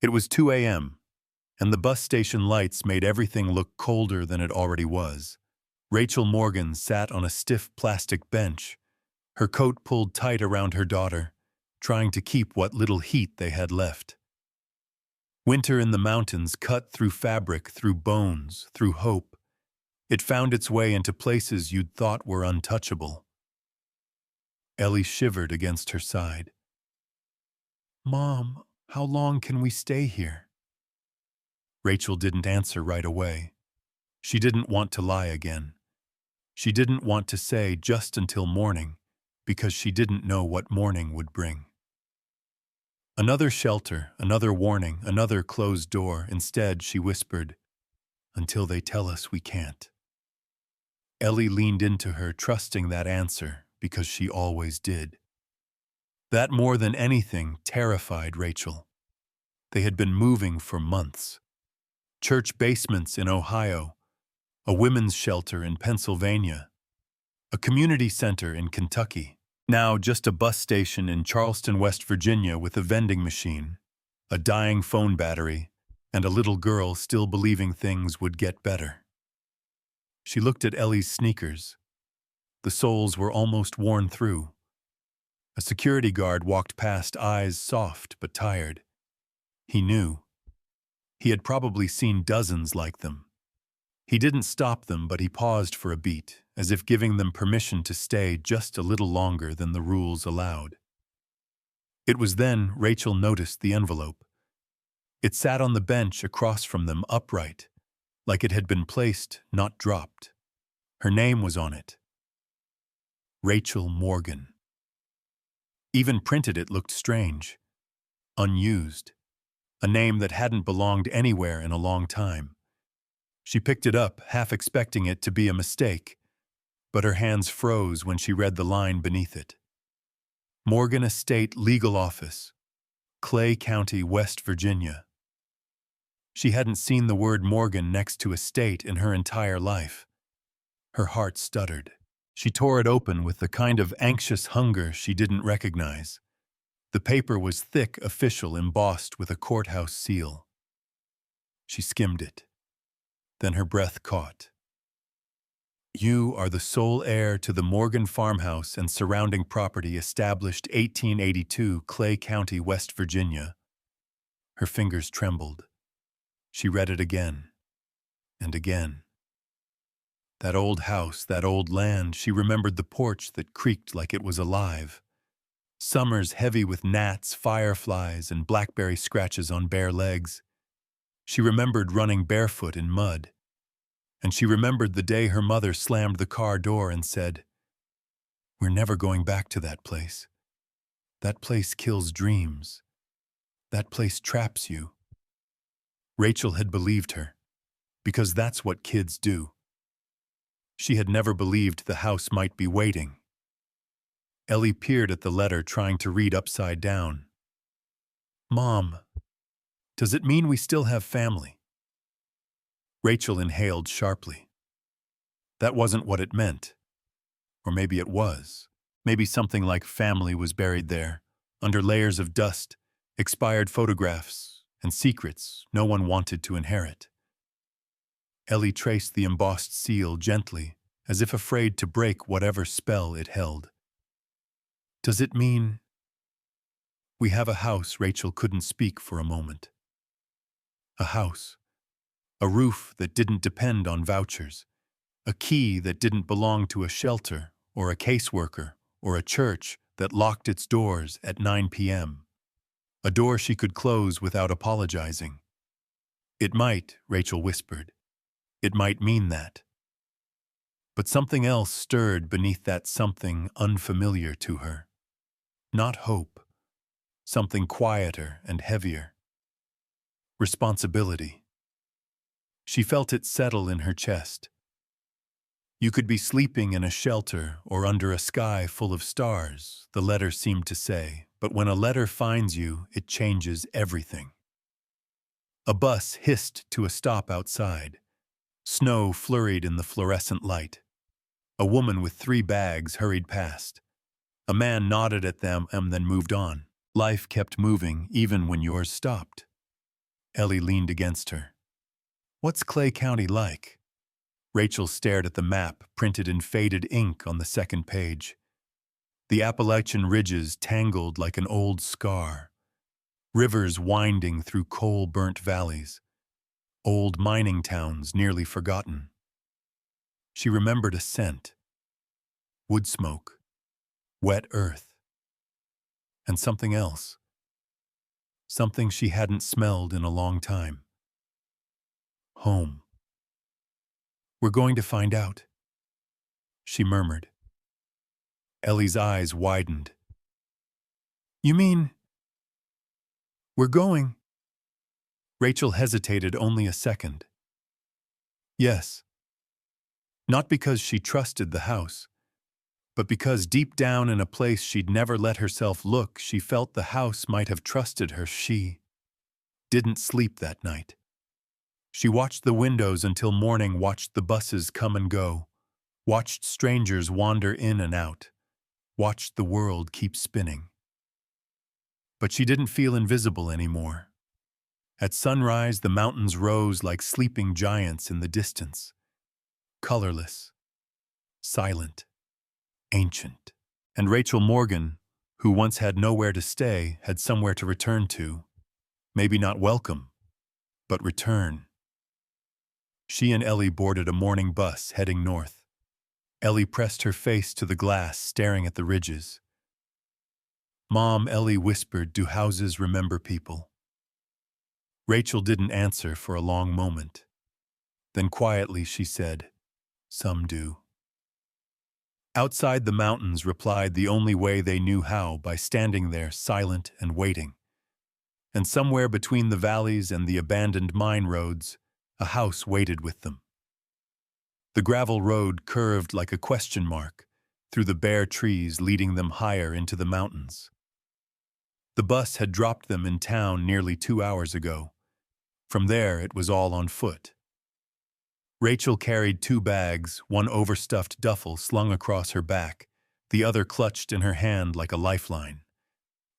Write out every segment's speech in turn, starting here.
It was 2 a.m., and the bus station lights made everything look colder than it already was. Rachel Morgan sat on a stiff plastic bench, her coat pulled tight around her daughter, trying to keep what little heat they had left. Winter in the mountains cut through fabric, through bones, through hope. It found its way into places you'd thought were untouchable. Ellie shivered against her side. "Mom, how long can we stay here?" Rachel didn't answer right away. She didn't want to lie again. She didn't want to say just until morning, because she didn't know what morning would bring. Another shelter, another warning, another closed door. Instead, she whispered, "Until they tell us we can't." Ellie leaned into her, trusting that answer, because she always did. That more than anything terrified Rachel. They had been moving for months. Church basements in Ohio, a women's shelter in Pennsylvania, a community center in Kentucky, now just a bus station in Charleston, West Virginia with a vending machine, a dying phone battery, and a little girl still believing things would get better. She looked at Ellie's sneakers. The soles were almost worn through. A security guard walked past, eyes soft but tired. He knew. He had probably seen dozens like them. He didn't stop them, but he paused for a beat, as if giving them permission to stay just a little longer than the rules allowed. It was then Rachel noticed the envelope. It sat on the bench across from them, upright, like it had been placed, not dropped. Her name was on it. Rachel Morgan. Even printed it looked strange. Unused. A name that hadn't belonged anywhere in a long time. She picked it up, half expecting it to be a mistake, but her hands froze when she read the line beneath it. Morgan Estate Legal Office, Clay County, West Virginia. She hadn't seen the word Morgan next to estate in her entire life. Her heart stuttered. She tore it open with the kind of anxious hunger she didn't recognize. The paper was thick, official, embossed with a courthouse seal. She skimmed it. Then her breath caught. "You are the sole heir to the Morgan Farmhouse and surrounding property established 1882, Clay County, West Virginia." Her fingers trembled. She read it again and again. That old house, that old land, she remembered the porch that creaked like it was alive. Summers heavy with gnats, fireflies, and blackberry scratches on bare legs. She remembered running barefoot in mud. And she remembered the day her mother slammed the car door and said, "We're never going back to that place. That place kills dreams. That place traps you." Rachel had believed her, because that's what kids do. She had never believed the house might be waiting. Ellie peered at the letter, trying to read upside down. "Mom, does it mean we still have family?" Rachel inhaled sharply. That wasn't what it meant. Or maybe it was. Maybe something like family was buried there, under layers of dust, expired photographs, and secrets no one wanted to inherit. Ellie traced the embossed seal gently, as if afraid to break whatever spell it held. "Does it mean—" "We have a house." Rachel couldn't speak for a moment. A house. A roof that didn't depend on vouchers. A key that didn't belong to a shelter or a caseworker or a church that locked its doors at 9 p.m. A door she could close without apologizing. "It might," Rachel whispered. "It might mean that." But something else stirred beneath that something unfamiliar to her. Not hope. Something quieter and heavier. Responsibility. She felt it settle in her chest. You could be sleeping in a shelter or under a sky full of stars, the letter seemed to say, but when a letter finds you, it changes everything. A bus hissed to a stop outside. Snow flurried in the fluorescent light. A woman with 3 bags hurried past. A man nodded at them and then moved on. Life kept moving even when yours stopped. Ellie leaned against her. What's Clay County like? Rachel stared at the map printed in faded ink on the second page. The Appalachian ridges tangled like an old scar, rivers winding through coal-burnt valleys, old mining towns nearly forgotten. She remembered a scent: wood smoke, wet earth, and something else, something she hadn't smelled in a long time. Home. We're going to find out, she murmured. Ellie's eyes widened. You mean, we're going? Rachel hesitated only a second. Yes. Not because she trusted the house, but because deep down in a place she'd never let herself look, she felt the house might have trusted her. She didn't sleep that night. She watched the windows until morning, watched the buses come and go, watched strangers wander in and out, watched the world keep spinning. But she didn't feel invisible anymore. At sunrise, the mountains rose like sleeping giants in the distance, colorless, silent, ancient. And Rachel Morgan, who once had nowhere to stay, had somewhere to return to. Maybe not welcome, but return. She and Ellie boarded a morning bus heading north. Ellie pressed her face to the glass, staring at the ridges. Mom, Ellie whispered, do houses remember people? Rachel didn't answer for a long moment. Then quietly she said, some do. Outside the mountains replied the only way they knew how, by standing there silent and waiting. And somewhere between the valleys and the abandoned mine roads, a house waited with them. The gravel road curved like a question mark through the bare trees, leading them higher into the mountains. The bus had dropped them in town nearly 2 hours ago. From there, it was all on foot. Rachel carried 2 bags, one overstuffed duffel slung across her back, the other clutched in her hand like a lifeline.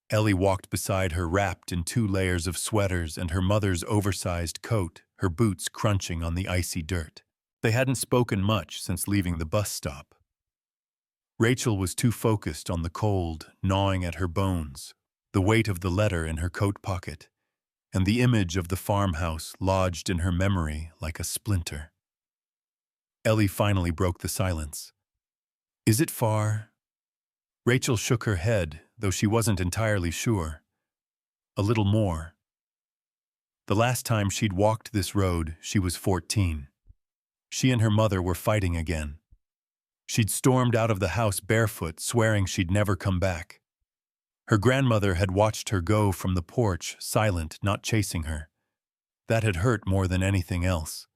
Ellie walked beside her, wrapped in 2 layers of sweaters and her mother's oversized coat, her boots crunching on the icy dirt. They hadn't spoken much since leaving the bus stop. Rachel was too focused on the cold, gnawing at her bones, the weight of the letter in her coat pocket, and the image of the farmhouse lodged in her memory like a splinter. Ellie finally broke the silence. Is it far? Rachel shook her head, though she wasn't entirely sure. A little more. The last time she'd walked this road, she was 14. She and her mother were fighting again. She'd stormed out of the house barefoot, swearing she'd never come back. Her grandmother had watched her go from the porch, silent, not chasing her. That had hurt more than anything else.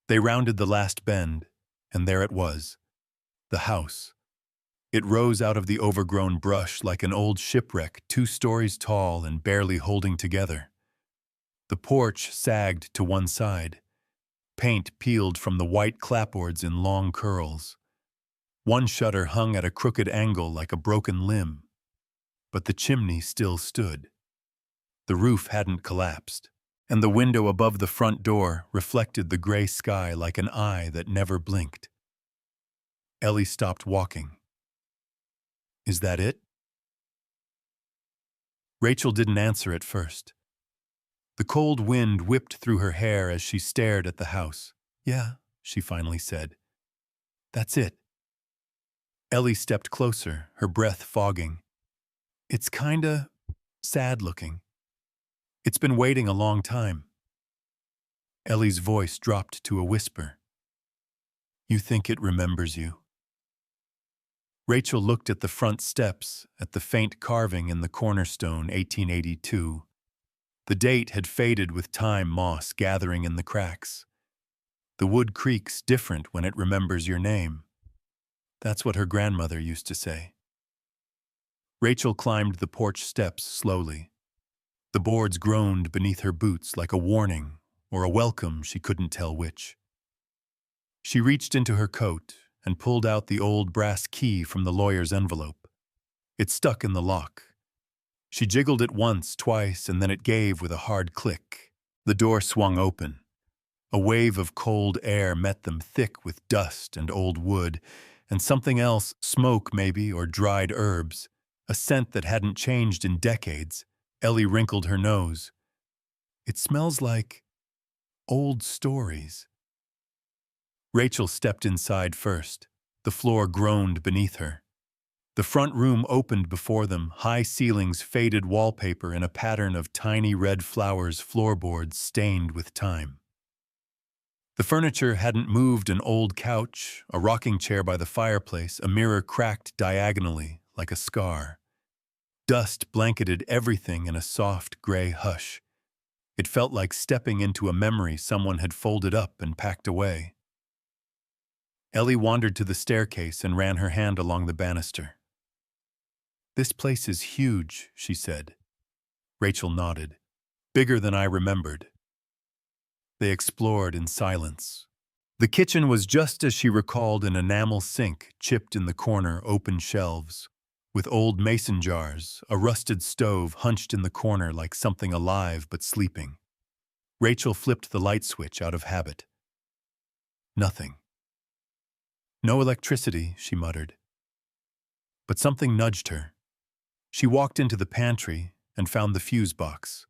They rounded the last bend, and there it was, the house. It rose out of the overgrown brush like an old shipwreck, 2 stories tall and barely holding together. The porch sagged to one side. Paint peeled from the white clapboards in long curls. One shutter hung at a crooked angle like a broken limb. But the chimney still stood. The roof hadn't collapsed, and the window above the front door reflected the gray sky like an eye that never blinked. Ellie stopped walking. Is that it? Rachel didn't answer at first. The cold wind whipped through her hair as she stared at the house. Yeah, she finally said. That's it. Ellie stepped closer, her breath fogging. It's kinda sad looking. It's been waiting a long time. Ellie's voice dropped to a whisper. You think it remembers you? Rachel looked at the front steps, at the faint carving in the cornerstone, 1882. The date had faded with time moss gathering in the cracks. The wood creaks different when it remembers your name. That's what her grandmother used to say. Rachel climbed the porch steps slowly. The boards groaned beneath her boots like a warning or a welcome, she couldn't tell which. She reached into her coat and pulled out the old brass key from the lawyer's envelope. It stuck in the lock. She jiggled it once, twice, and then it gave with a hard click. The door swung open. A wave of cold air met them, thick with dust and old wood, and something else, smoke maybe, or dried herbs, a scent that hadn't changed in decades. Ellie wrinkled her nose. It smells like old stories. Rachel stepped inside first. The floor groaned beneath her. The front room opened before them, high ceilings, faded wallpaper in a pattern of tiny red flowers, floorboards stained with time. The furniture hadn't moved: an old couch, a rocking chair by the fireplace, a mirror cracked diagonally like a scar. Dust blanketed everything in a soft gray hush. It felt like stepping into a memory someone had folded up and packed away. Ellie wandered to the staircase and ran her hand along the banister. "This place is huge," she said. Rachel nodded. "Bigger than I remembered." They explored in silence. The kitchen was just as she recalled: an enamel sink, chipped in the corner, open shelves, with old mason jars, a rusted stove hunched in the corner like something alive but sleeping. Rachel flipped the light switch out of habit. Nothing. "No electricity," she muttered. But something nudged her. She walked into the pantry and found the fuse box.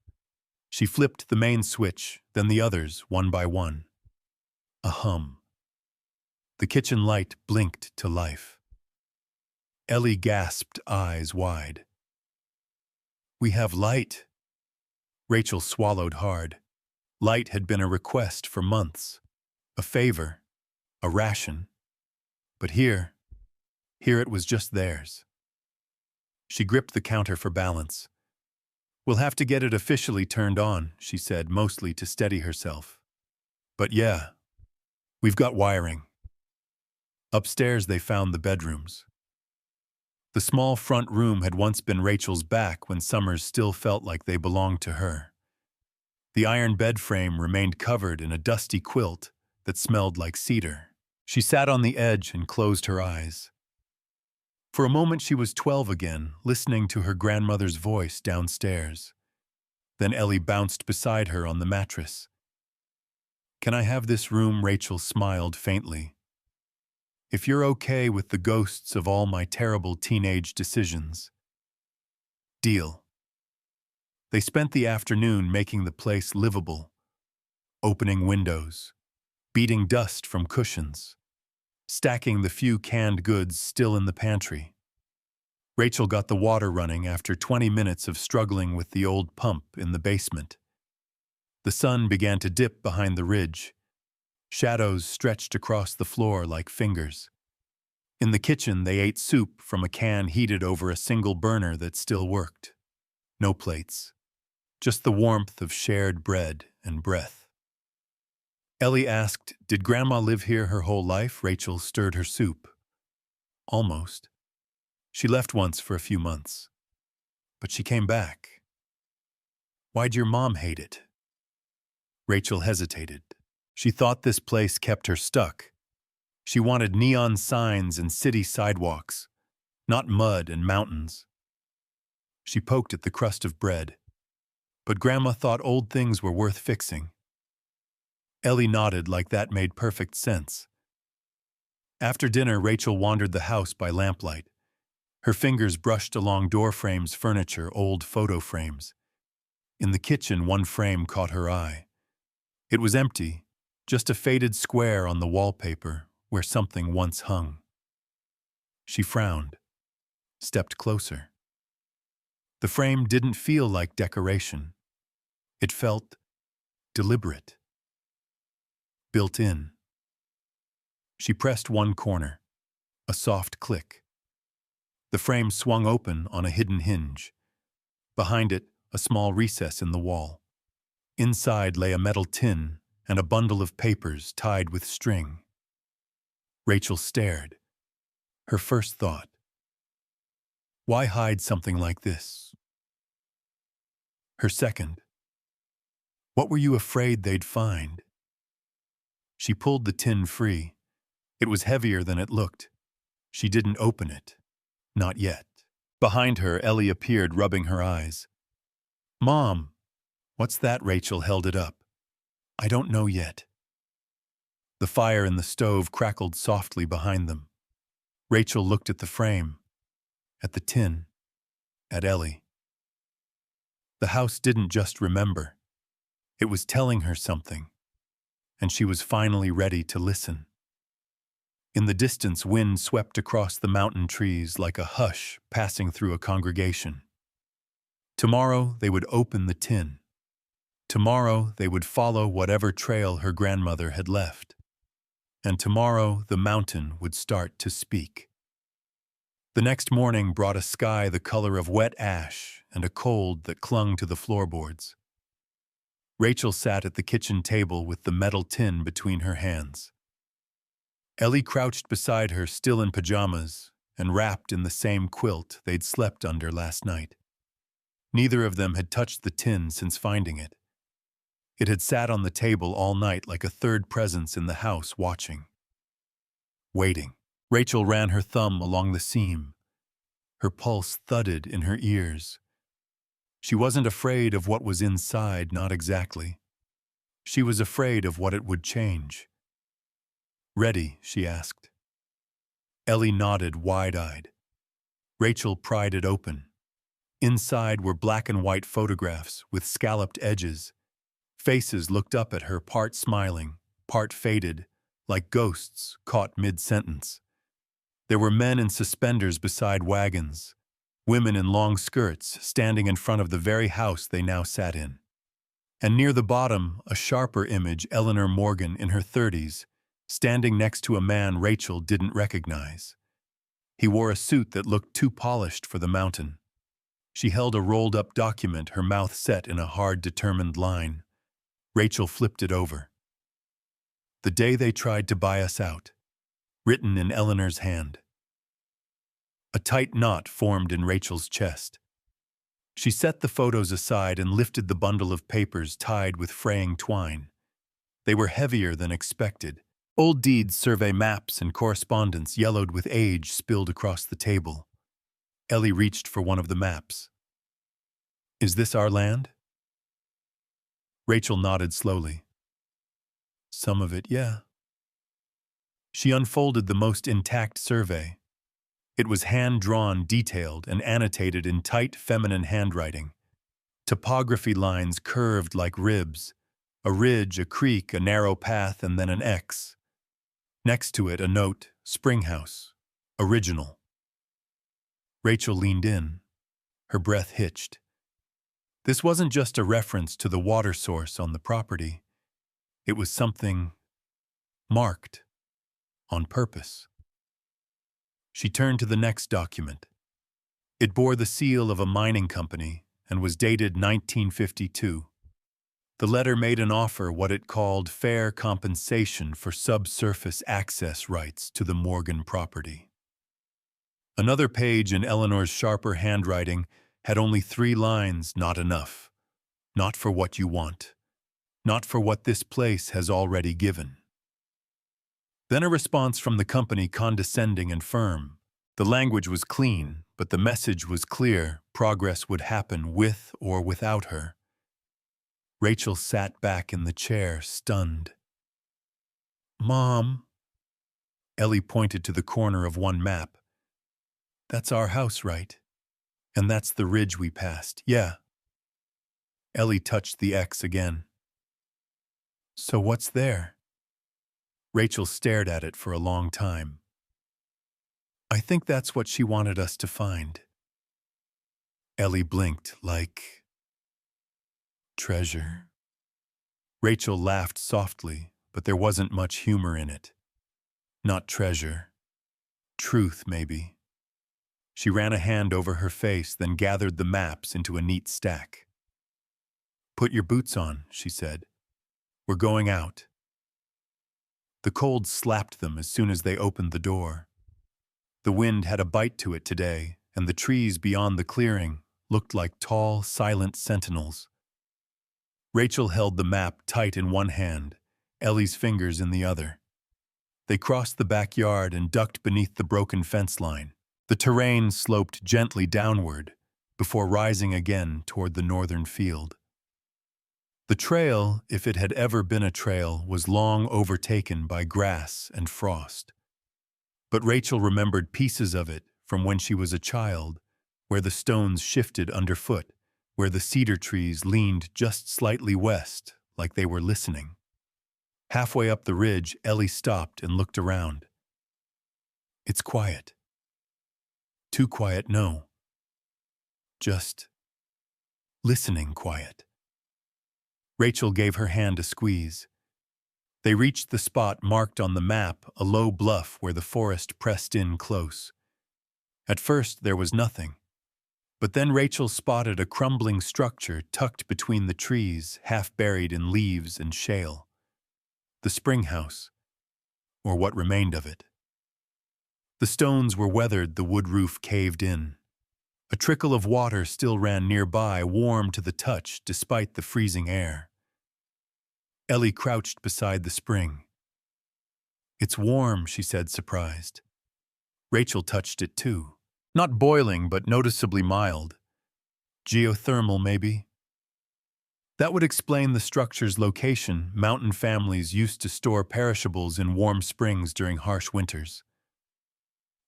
She flipped the main switch, then the others, one by one. A hum. The kitchen light blinked to life. Ellie gasped, eyes wide. "We have light." Rachel swallowed hard. Light had been a request for months. A favor. A ration. But here it was just theirs. She gripped the counter for balance. "We'll have to get it officially turned on," she said, mostly to steady herself. "But yeah, we've got wiring." Upstairs they found the bedrooms. The small front room had once been Rachel's back when summers still felt like they belonged to her. The iron bed frame remained covered in a dusty quilt that smelled like cedar. She sat on the edge and closed her eyes. For a moment she was 12 again, listening to her grandmother's voice downstairs. Then Ellie bounced beside her on the mattress. "Can I have this room?" Rachel smiled faintly. "If you're okay with the ghosts of all my terrible teenage decisions." Deal. They spent the afternoon making the place livable, opening windows, beating dust from cushions, stacking the few canned goods still in the pantry. Rachel got the water running after 20 minutes of struggling with the old pump in the basement. The sun began to dip behind the ridge. Shadows stretched across the floor like fingers. In the kitchen, they ate soup from a can heated over a single burner that still worked. No plates. Just the warmth of shared bread and breath. Ellie asked, "Did Grandma live here her whole life?" Rachel stirred her soup. "Almost. She left once for a few months. But she came back." "Why'd your mom hate it?" Rachel hesitated. She thought this place kept her stuck. She wanted neon signs and city sidewalks, not mud and mountains. She poked at the crust of bread. But Grandma thought old things were worth fixing. Ellie nodded like that made perfect sense. After dinner, Rachel wandered the house by lamplight. Her fingers brushed along door frames, furniture, old photo frames. In the kitchen, one frame caught her eye. It was empty, just a faded square on the wallpaper where something once hung. She frowned, stepped closer. The frame didn't feel like decoration. It felt deliberate. Built in. She pressed one corner. A soft click. The frame swung open on a hidden hinge. Behind it, a small recess in the wall. Inside lay a metal tin and a bundle of papers tied with string. Rachel stared. Her first thought: why hide something like this? Her second: what were you afraid they'd find? She pulled the tin free. It was heavier than it looked. She didn't open it. Not yet. Behind her, Ellie appeared, rubbing her eyes. "Mom!" "What's that?" Rachel held it up. I don't know yet. The fire in the stove crackled softly behind them. Rachel looked at the frame, at the tin, at Ellie. The house didn't just remember. It was telling her something, and she was finally ready to listen. In the distance, wind swept across the mountain trees like a hush passing through a congregation. Tomorrow they would open the tin. Tomorrow they would follow whatever trail her grandmother had left. And tomorrow the mountain would start to speak. The next morning brought a sky the color of wet ash and a cold that clung to the floorboards. Rachel sat at the kitchen table with the metal tin between her hands. Ellie crouched beside her, still in pajamas, and wrapped in the same quilt they'd slept under last night. Neither of them had touched the tin since finding it. It had sat on the table all night like a third presence in the house, watching. Waiting. Rachel ran her thumb along the seam. Her pulse thudded in her ears. She wasn't afraid of what was inside, not exactly. She was afraid of what it would change. "Ready?" she asked. Ellie nodded, wide-eyed. Rachel pried it open. Inside were black and white photographs with scalloped edges. Faces looked up at her, part smiling, part faded, like ghosts caught mid-sentence. There were men in suspenders beside wagons, women in long skirts standing in front of the very house they now sat in. And near the bottom, a sharper image, Eleanor Morgan in her 30s, standing next to a man Rachel didn't recognize. He wore a suit that looked too polished for the mountain. She held a rolled-up document, her mouth set in a hard, determined line. Rachel flipped it over. "The day they tried to buy us out," written in Eleanor's hand. A tight knot formed in Rachel's chest. She set the photos aside and lifted the bundle of papers tied with fraying twine. They were heavier than expected. Old deeds, survey maps, and correspondence yellowed with age spilled across the table. Ellie reached for one of the maps. "Is this our land?" Rachel nodded slowly. "Some of it, yeah." She unfolded the most intact survey. It was hand-drawn, detailed, and annotated in tight, feminine handwriting. Topography lines curved like ribs. A ridge, a creek, a narrow path, and then an X. Next to it, a note, "Springhouse. Original." Rachel leaned in. Her breath hitched. This wasn't just a reference to the water source on the property. It was something marked, on purpose. She turned to the next document. It bore the seal of a mining company and was dated 1952. The letter made an offer, what it called fair compensation for subsurface access rights to the Morgan property. Another page in Eleanor's sharper handwriting had only 3 lines, not enough. Not for what you want. Not for what this place has already given. Then a response from the company, condescending and firm. The language was clean, but the message was clear: progress would happen with or without her. Rachel sat back in the chair, stunned. "Mom," Ellie pointed to the corner of one map. "That's our house, right? And that's the ridge we passed." "Yeah." Ellie touched the X again. "So what's there?" Rachel stared at it for a long time. "I think that's what she wanted us to find." Ellie blinked, like treasure. Rachel laughed softly, but there wasn't much humor in it. Not treasure. Truth, maybe. She ran a hand over her face, then gathered the maps into a neat stack. "Put your boots on," she said. "We're going out." The cold slapped them as soon as they opened the door. The wind had a bite to it today, and the trees beyond the clearing looked like tall, silent sentinels. Rachel held the map tight in one hand, Ellie's fingers in the other. They crossed the backyard and ducked beneath the broken fence line. The terrain sloped gently downward before rising again toward the northern field. The trail, if it had ever been a trail, was long overtaken by grass and frost. But Rachel remembered pieces of it from when she was a child, where the stones shifted underfoot, where the cedar trees leaned just slightly west, like they were listening. Halfway up the ridge, Ellie stopped and looked around. It's quiet. Too quiet, no. Just listening quiet. Rachel gave her hand a squeeze. They reached the spot marked on the map, a low bluff where the forest pressed in close. At first there was nothing, but then Rachel spotted a crumbling structure tucked between the trees, half buried in leaves and shale. The spring house, or what remained of it. The stones were weathered, the wood roof caved in. A trickle of water still ran nearby, warm to the touch despite the freezing air. Ellie crouched beside the spring. It's warm, she said, surprised. Rachel touched it too. Not boiling, but noticeably mild. Geothermal, maybe? That would explain the structure's location. Mountain families used to store perishables in warm springs during harsh winters.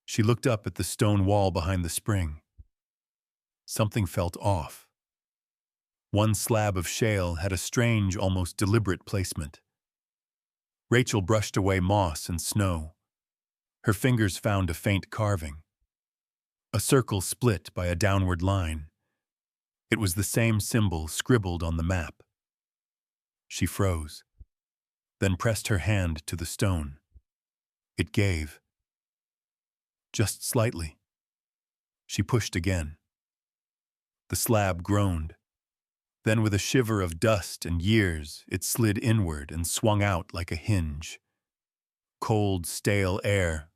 She looked up at the stone wall behind the spring. Something felt off. One slab of shale had a strange, almost deliberate placement. Rachel brushed away moss and snow. Her fingers found a faint carving. A circle split by a downward line. It was the same symbol scribbled on the map. She froze, then pressed her hand to the stone. It gave. Just slightly. She pushed again. The slab groaned. Then with a shiver of dust and years, it slid inward and swung out like a hinge. Cold, stale air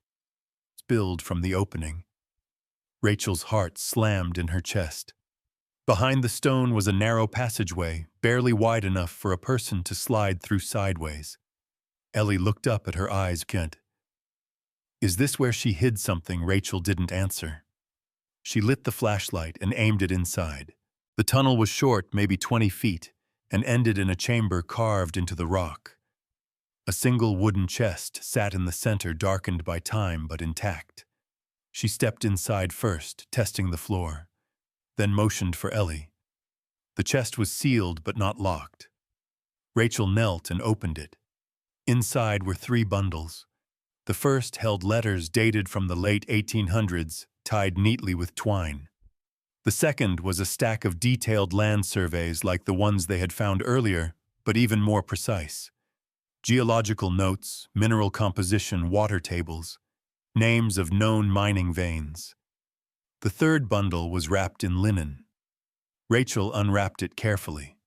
spilled from the opening. Rachel's heart slammed in her chest. Behind the stone was a narrow passageway, barely wide enough for a person to slide through sideways. Ellie looked up at her eyes bent. Is this where she hid something? Rachel didn't answer. She lit the flashlight and aimed it inside. The tunnel was short, maybe 20 feet, and ended in a chamber carved into the rock. A single wooden chest sat in the center, darkened by time but intact. She stepped inside first, testing the floor, then motioned for Ellie. The chest was sealed but not locked. Rachel knelt and opened it. Inside were 3 bundles. The first held letters dated from the late 1800s, tied neatly with twine. The second was a stack of detailed land surveys like the ones they had found earlier, but even more precise. Geological notes, mineral composition, water tables, names of known mining veins. The third bundle was wrapped in linen. Rachel unwrapped it carefully.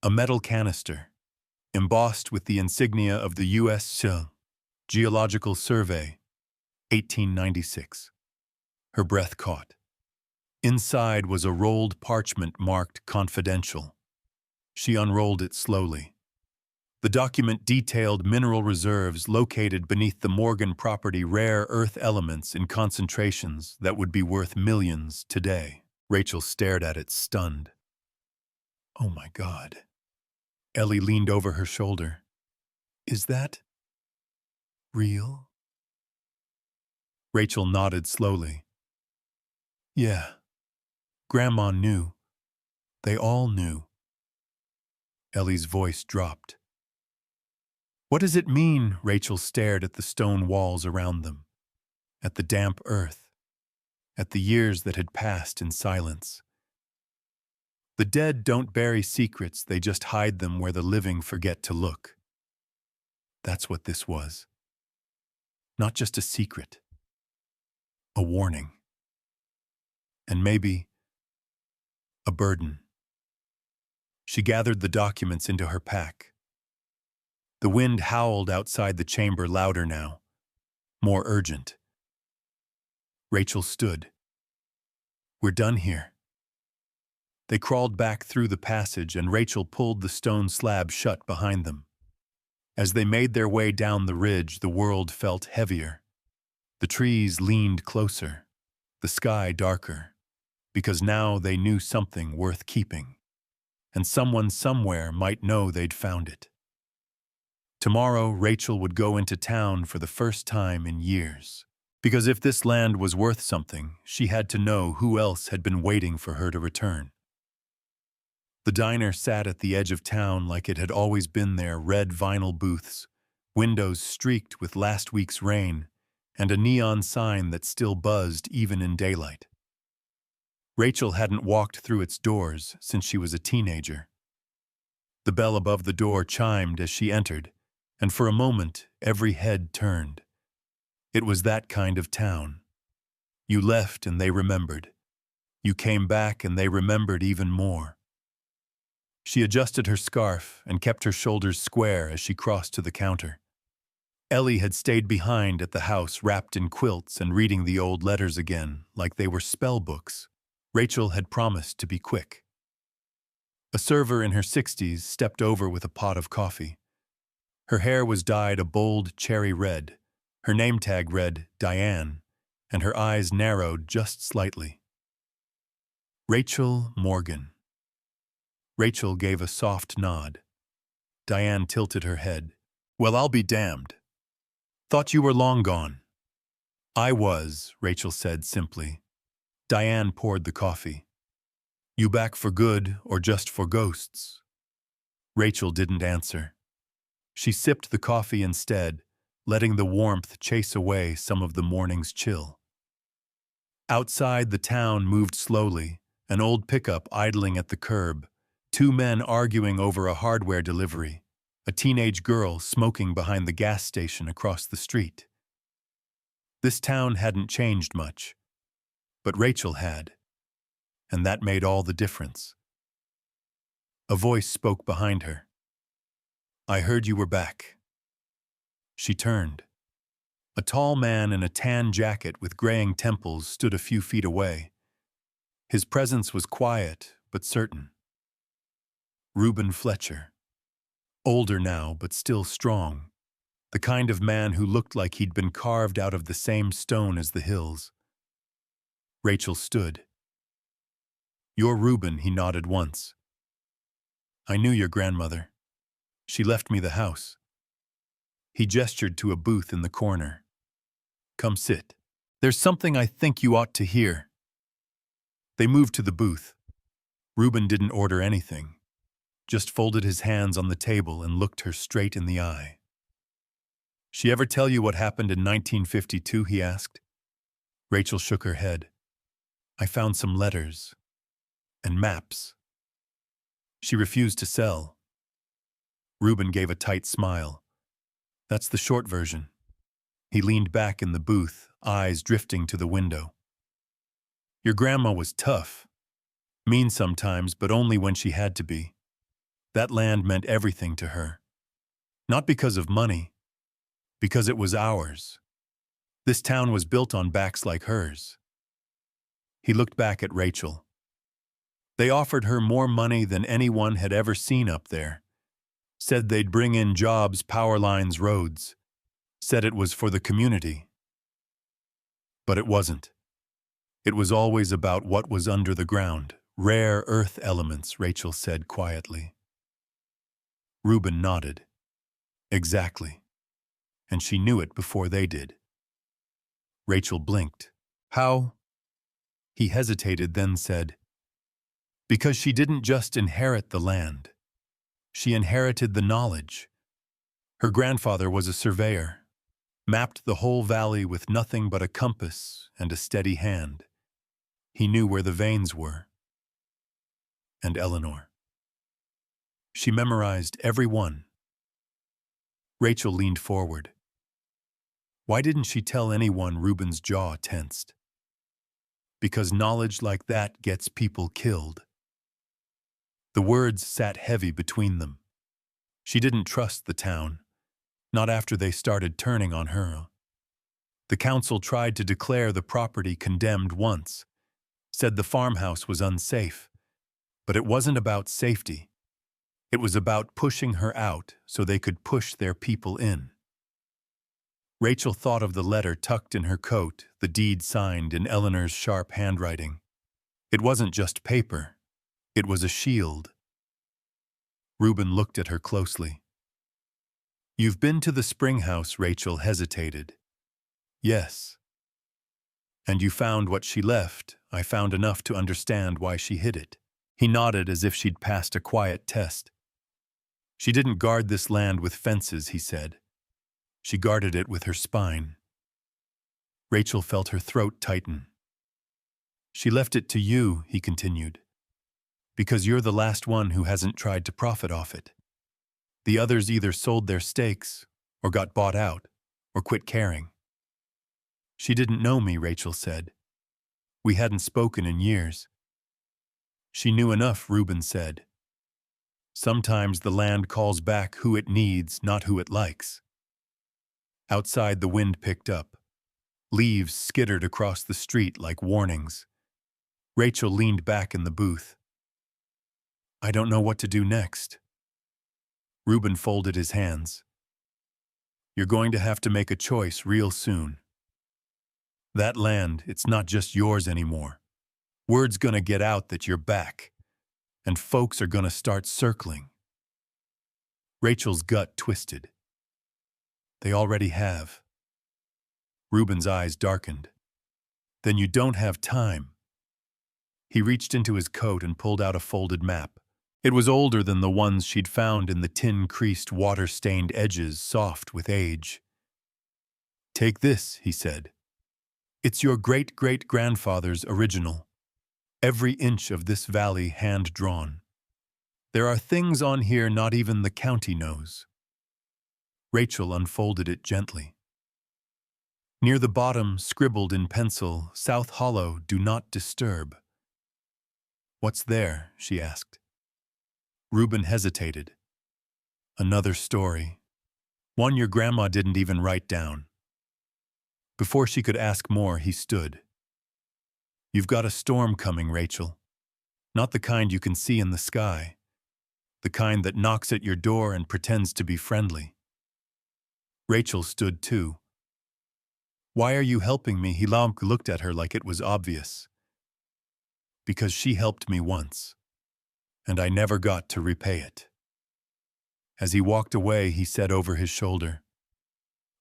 A metal canister, embossed with the insignia of the U.S. Geological Survey, 1896. Her breath caught. Inside was a rolled parchment marked confidential. She unrolled it slowly. The document detailed mineral reserves located beneath the Morgan property, rare earth elements in concentrations that would be worth millions today. Rachel stared at it, stunned. Oh my God. Ellie leaned over her shoulder. Is that real? Rachel nodded slowly. Yeah. Grandma knew. They all knew. Ellie's voice dropped. What does it mean? Rachel stared at the stone walls around them, at the damp earth, at the years that had passed in silence. The dead don't bury secrets, they just hide them where the living forget to look. That's what this was. Not just a secret. A warning. And maybe a burden. She gathered the documents into her pack. The wind howled outside the chamber, louder now, more urgent. Rachel stood. We're done here. They crawled back through the passage and Rachel pulled the stone slab shut behind them. As they made their way down the ridge, the world felt heavier. The trees leaned closer, the sky darker, because now they knew something worth keeping. and someone somewhere might know they'd found it. Tomorrow, Rachel would go into town for the first time in years. Because if this land was worth something, she had to know who else had been waiting for her to return. The diner sat at the edge of town like it had always been there, red vinyl booths, windows streaked with last week's rain, and a neon sign that still buzzed even in daylight. Rachel hadn't walked through its doors since she was a teenager. The bell above the door chimed as she entered, and for a moment every head turned. It was that kind of town. You left and they remembered. You came back and they remembered even more. She adjusted her scarf and kept her shoulders square as she crossed to the counter. Ellie had stayed behind at the house wrapped in quilts and reading the old letters again like they were spell books. Rachel had promised to be quick. A server in her 60s stepped over with a pot of coffee. Her hair was dyed a bold cherry red. Her name tag read Diane, and her eyes narrowed just slightly. Rachel Morgan. Rachel gave a soft nod. Diane tilted her head. Well, I'll be damned. Thought you were long gone. I was, Rachel said simply. Diane poured the coffee. You back for good or just for ghosts? Rachel didn't answer. She sipped the coffee instead, letting the warmth chase away some of the morning's chill. Outside, the town moved slowly, an old pickup idling at the curb, two men arguing over a hardware delivery, a teenage girl smoking behind the gas station across the street. This town hadn't changed much, but Rachel had, and that made all the difference. A voice spoke behind her. I heard you were back. She turned. A tall man in a tan jacket with graying temples stood a few feet away. His presence was quiet but certain. Reuben Fletcher. Older now but still strong. The kind of man who looked like he'd been carved out of the same stone as the hills. Rachel stood. You're Reuben, he nodded once. I knew your grandmother. She left me the house. He gestured to a booth in the corner. Come sit. There's something I think you ought to hear. They moved to the booth. Reuben didn't order anything, just folded his hands on the table and looked her straight in the eye. She ever tell you what happened in 1952, he asked. Rachel shook her head. I found some letters and maps. She refused to sell. Reuben gave a tight smile. That's the short version. He leaned back in the booth, eyes drifting to the window. Your grandma was tough. Mean sometimes, but only when she had to be. That land meant everything to her. Not because of money, because it was ours. This town was built on backs like hers. He looked back at Rachel. They offered her more money than anyone had ever seen up there. Said they'd bring in jobs, power lines, roads. Said it was for the community. But it wasn't. It was always about what was under the ground. Rare earth elements, Rachel said quietly. Reuben nodded. Exactly. And she knew it before they did. Rachel blinked. How? He hesitated, then said, because she didn't just inherit the land. She inherited the knowledge. Her grandfather was a surveyor, mapped the whole valley with nothing but a compass and a steady hand. He knew where the veins were. And Eleanor. She memorized every one. Rachel leaned forward. Why didn't she tell anyone? Reuben's jaw tensed. Because knowledge like that gets people killed. The words sat heavy between them. She didn't trust the town, not after they started turning on her. The council tried to declare the property condemned once, said the farmhouse was unsafe, but it wasn't about safety. It was about pushing her out so they could push their people in. Rachel thought of the letter tucked in her coat, the deed signed in Eleanor's sharp handwriting. It wasn't just paper. It was a shield, Reuben looked at her closely. "You've been to the spring house," Rachel hesitated. "Yes." "And you found what she left." "I found enough to understand why she hid it." He nodded as if she'd passed a quiet test. "She didn't guard this land with fences," he said. "She guarded it with her spine." Rachel felt her throat tighten. "She left it to you," he continued, "because you're the last one who hasn't tried to profit off it. The others either sold their stakes, or got bought out, or quit caring." "She didn't know me," Rachel said. "We hadn't spoken in years." "She knew enough," Reuben said. "Sometimes the land calls back who it needs, not who it likes." Outside, the wind picked up. Leaves skittered across the street like warnings. Rachel leaned back in the booth. "I don't know what to do next." Reuben folded his hands. "You're going to have to make a choice real soon. That land, it's not just yours anymore. Word's gonna get out that you're back, and folks are gonna start circling." Rachel's gut twisted. "They already have." Reuben's eyes darkened. "Then you don't have time." He reached into his coat and pulled out a folded map. It was older than the ones she'd found in the tin-creased, water-stained edges, soft with age. "Take this," he said. "It's your great-great-grandfather's original. Every inch of this valley hand-drawn. There are things on here not even the county knows." Rachel unfolded it gently. Near the bottom, scribbled in pencil, "South Hollow, do not disturb." "What's there?" she asked. Reuben hesitated. "Another story. One your grandma didn't even write down." Before she could ask more, he stood. "You've got a storm coming, Rachel. Not the kind you can see in the sky. The kind that knocks at your door and pretends to be friendly." Rachel stood too. "Why are you helping me?" He looked at her like it was obvious. "Because she helped me once, and I never got to repay it." As he walked away, he said over his shoulder,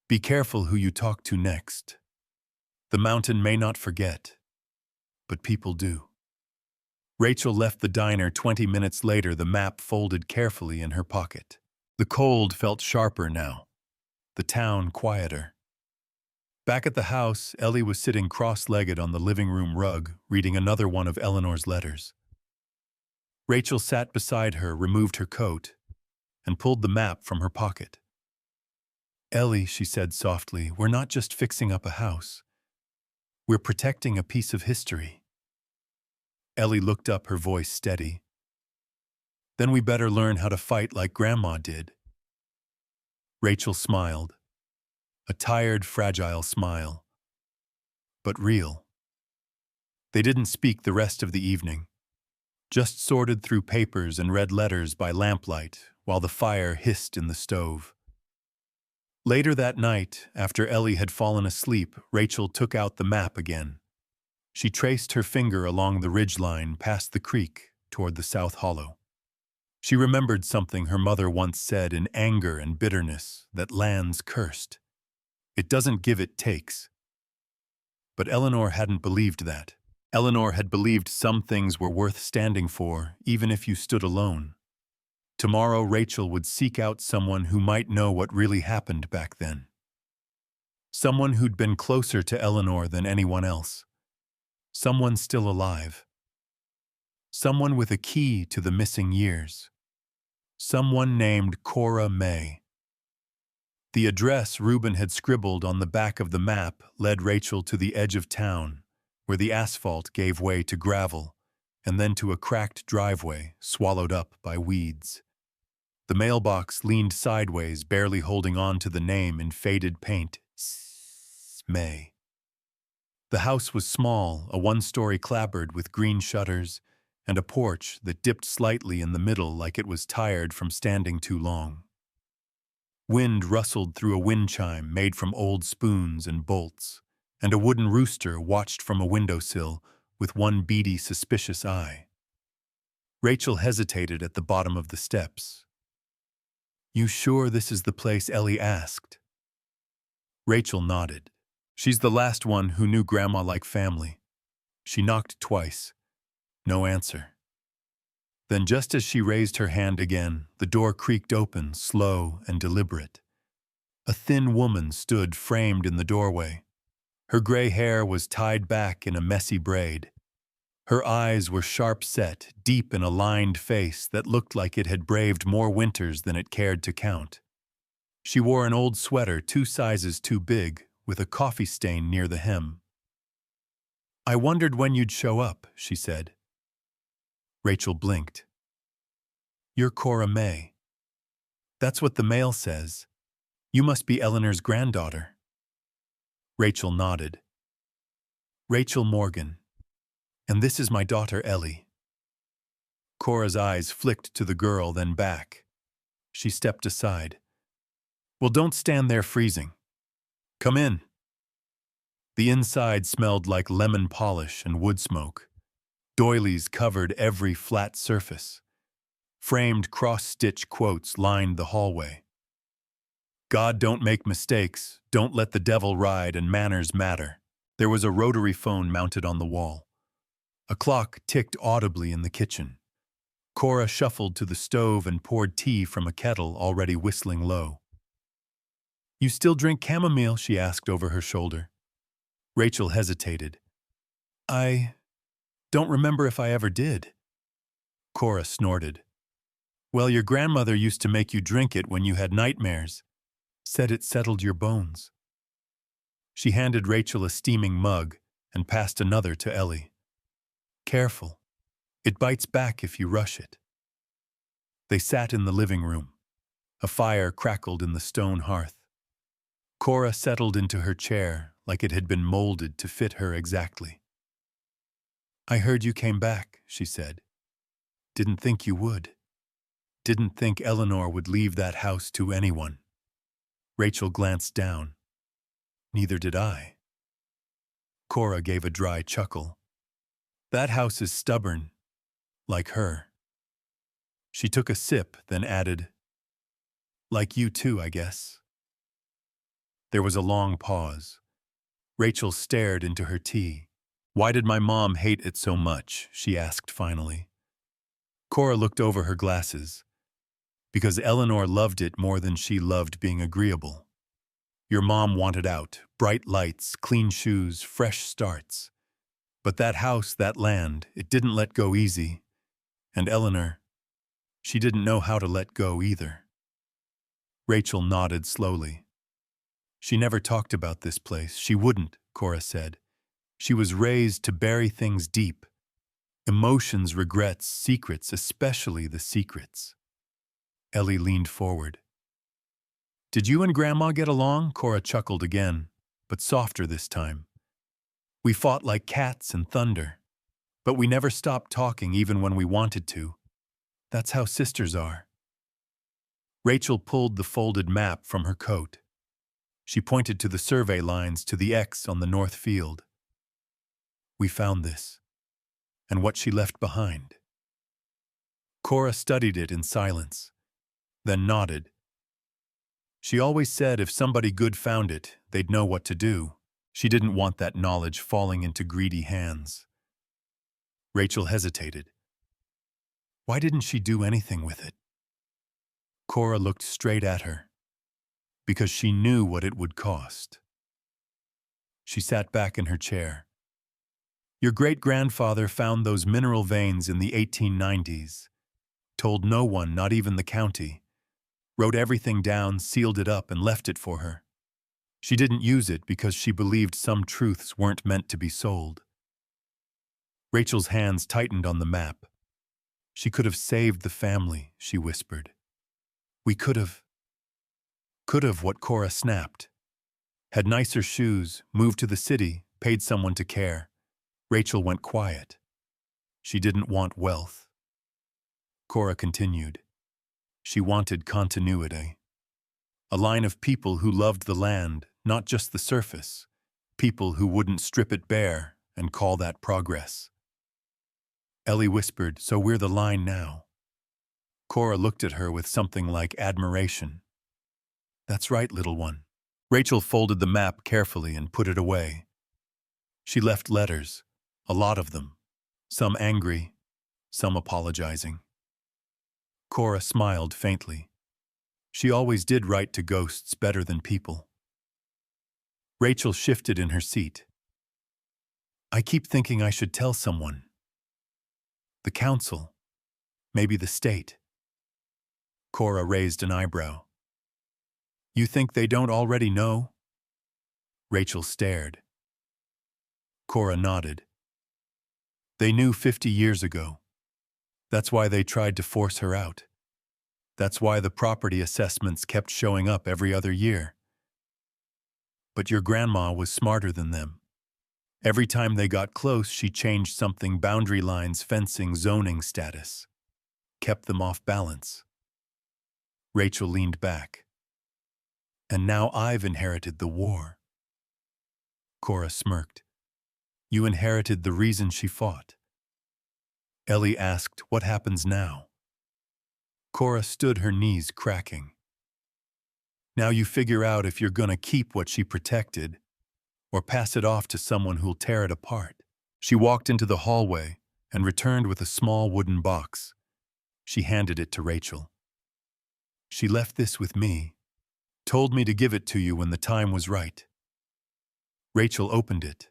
"Be careful who you talk to next. The mountain may not forget, but people do." Rachel left the diner 20 minutes later, the map folded carefully in her pocket. The cold felt sharper now, the town quieter. Back at the house, Ellie was sitting cross-legged on the living room rug, reading another one of Eleanor's letters. Rachel sat beside her, removed her coat, and pulled the map from her pocket. "Ellie," she said softly, "we're not just fixing up a house. We're protecting a piece of history." Ellie looked up, her voice steady. "Then we better learn how to fight like Grandma did." Rachel smiled. A tired, fragile smile, but real. They didn't speak the rest of the evening, just sorted through papers and read letters by lamplight while the fire hissed in the stove. Later that night, after Ellie had fallen asleep, Rachel took out the map again. She traced her finger along the ridgeline past the creek toward the South Hollow. She remembered something her mother once said in anger and bitterness, that land's cursed. It doesn't give, it takes. But Eleanor hadn't believed that. Eleanor had believed some things were worth standing for, even if you stood alone. Tomorrow Rachel would seek out someone who might know what really happened back then. Someone who'd been closer to Eleanor than anyone else. Someone still alive. Someone with a key to the missing years. Someone named Cora May. The address Reuben had scribbled on the back of the map led Rachel to the edge of town, where the asphalt gave way to gravel, and then to a cracked driveway swallowed up by weeds. The mailbox leaned sideways, barely holding on to the name in faded paint. May. The house was small, a one-story clapboard with green shutters, and a porch that dipped slightly in the middle like it was tired from standing too long. Wind rustled through a wind chime made from old spoons and bolts, and a wooden rooster watched from a windowsill with one beady, suspicious eye. Rachel hesitated at the bottom of the steps, You sure this is the place? Ellie asked. Rachel nodded. She's the last one who knew Grandma like family. She knocked twice. No answer. Then just as she raised her hand again, the door creaked open, slow and deliberate. A thin woman stood framed in the doorway. Her gray hair was tied back in a messy braid. Her eyes were sharp-set, deep in a lined face that looked like it had braved more winters than it cared to count. She wore an old sweater 2 sizes too big, with a coffee stain near the hem. I wondered when you'd show up, she said. Rachel blinked. You're Cora May. That's what the mail says. You must be Eleanor's granddaughter. Rachel nodded. Rachel Morgan. And this is my daughter Ellie. Cora's eyes flicked to the girl, then back. She stepped aside. Well, don't stand there freezing. Come in. The inside smelled like lemon polish and wood smoke. Doilies covered every flat surface. Framed cross-stitch quotes lined the hallway. God don't make mistakes, don't let the devil ride, and manners matter. There was a rotary phone mounted on the wall. A clock ticked audibly in the kitchen. Cora shuffled to the stove and poured tea from a kettle already whistling low. You still drink chamomile? She asked over her shoulder. Rachel hesitated. I don't remember if I ever did. Cora snorted. Well, your grandmother used to make you drink it when you had nightmares. Said it settled your bones. She handed Rachel a steaming mug and passed another to Ellie. Careful. It bites back if you rush it. They sat in the living room. A fire crackled in the stone hearth. Cora settled into her chair like it had been molded to fit her exactly. I heard you came back, she said. Didn't think you would. Didn't think Eleanor would leave that house to anyone. Rachel glanced down. Neither did I. Cora gave a dry chuckle. That house is stubborn, like her. She took a sip, then added, like you too, I guess. There was a long pause. Rachel stared into her tea. Why did my mom hate it so much? She asked finally. Cora looked over her glasses. Because Eleanor loved it more than she loved being agreeable. Your mom wanted out, bright lights, clean shoes, fresh starts. But that house, that land, it didn't let go easy. And Eleanor, she didn't know how to let go either. Rachel nodded slowly. She never talked about this place. She wouldn't, Cora said. She was raised to bury things deep. Emotions, regrets, secrets, especially the secrets. Ellie leaned forward. Did you and Grandma get along? Cora chuckled again, but softer this time. We fought like cats and thunder, but we never stopped talking even when we wanted to. That's how sisters are. Rachel pulled the folded map from her coat. She pointed to the survey lines to the X on the north field. We found this, and what she left behind. Cora studied it in silence, then nodded. She always said if somebody good found it, they'd know what to do. She didn't want that knowledge falling into greedy hands. Rachel hesitated. Why didn't she do anything with it? Cora looked straight at her. Because she knew what it would cost. She sat back in her chair. Your great-grandfather found those mineral veins in the 1890s. Told no one, not even the county. Wrote everything down, sealed it up, and left it for her. She didn't use it because she believed some truths weren't meant to be sold. Rachel's hands tightened on the map. She could have saved the family, she whispered. We could have. What Cora snapped. Had nicer shoes, moved to the city, paid someone to care. Rachel went quiet. She didn't want wealth. Cora continued. She wanted continuity. A line of people who loved the land, not just the surface. People who wouldn't strip it bare and call that progress. Ellie whispered, so we're the line now. Cora looked at her with something like admiration. That's right, little one. Rachel folded the map carefully and put it away. She left letters, a lot of them, some angry, some apologizing. Cora smiled faintly. She always did write to ghosts better than people. Rachel shifted in her seat. I keep thinking I should tell someone. The council. Maybe the state. Cora raised an eyebrow. You think they don't already know? Rachel stared. Cora nodded. They knew 50 years ago. That's why they tried to force her out. That's why the property assessments kept showing up every other year. But your grandma was smarter than them. Every time they got close, she changed something: boundary lines, fencing, zoning status. Kept them off balance. Rachel leaned back. And now I've inherited the war. Cora smirked. You inherited the reason she fought. Ellie asked, what happens now? Cora stood, her knees cracking. Now you figure out if you're gonna keep what she protected or pass it off to someone who'll tear it apart. She walked into the hallway and returned with a small wooden box. She handed it to Rachel. She left this with me, told me to give it to you when the time was right. Rachel opened it.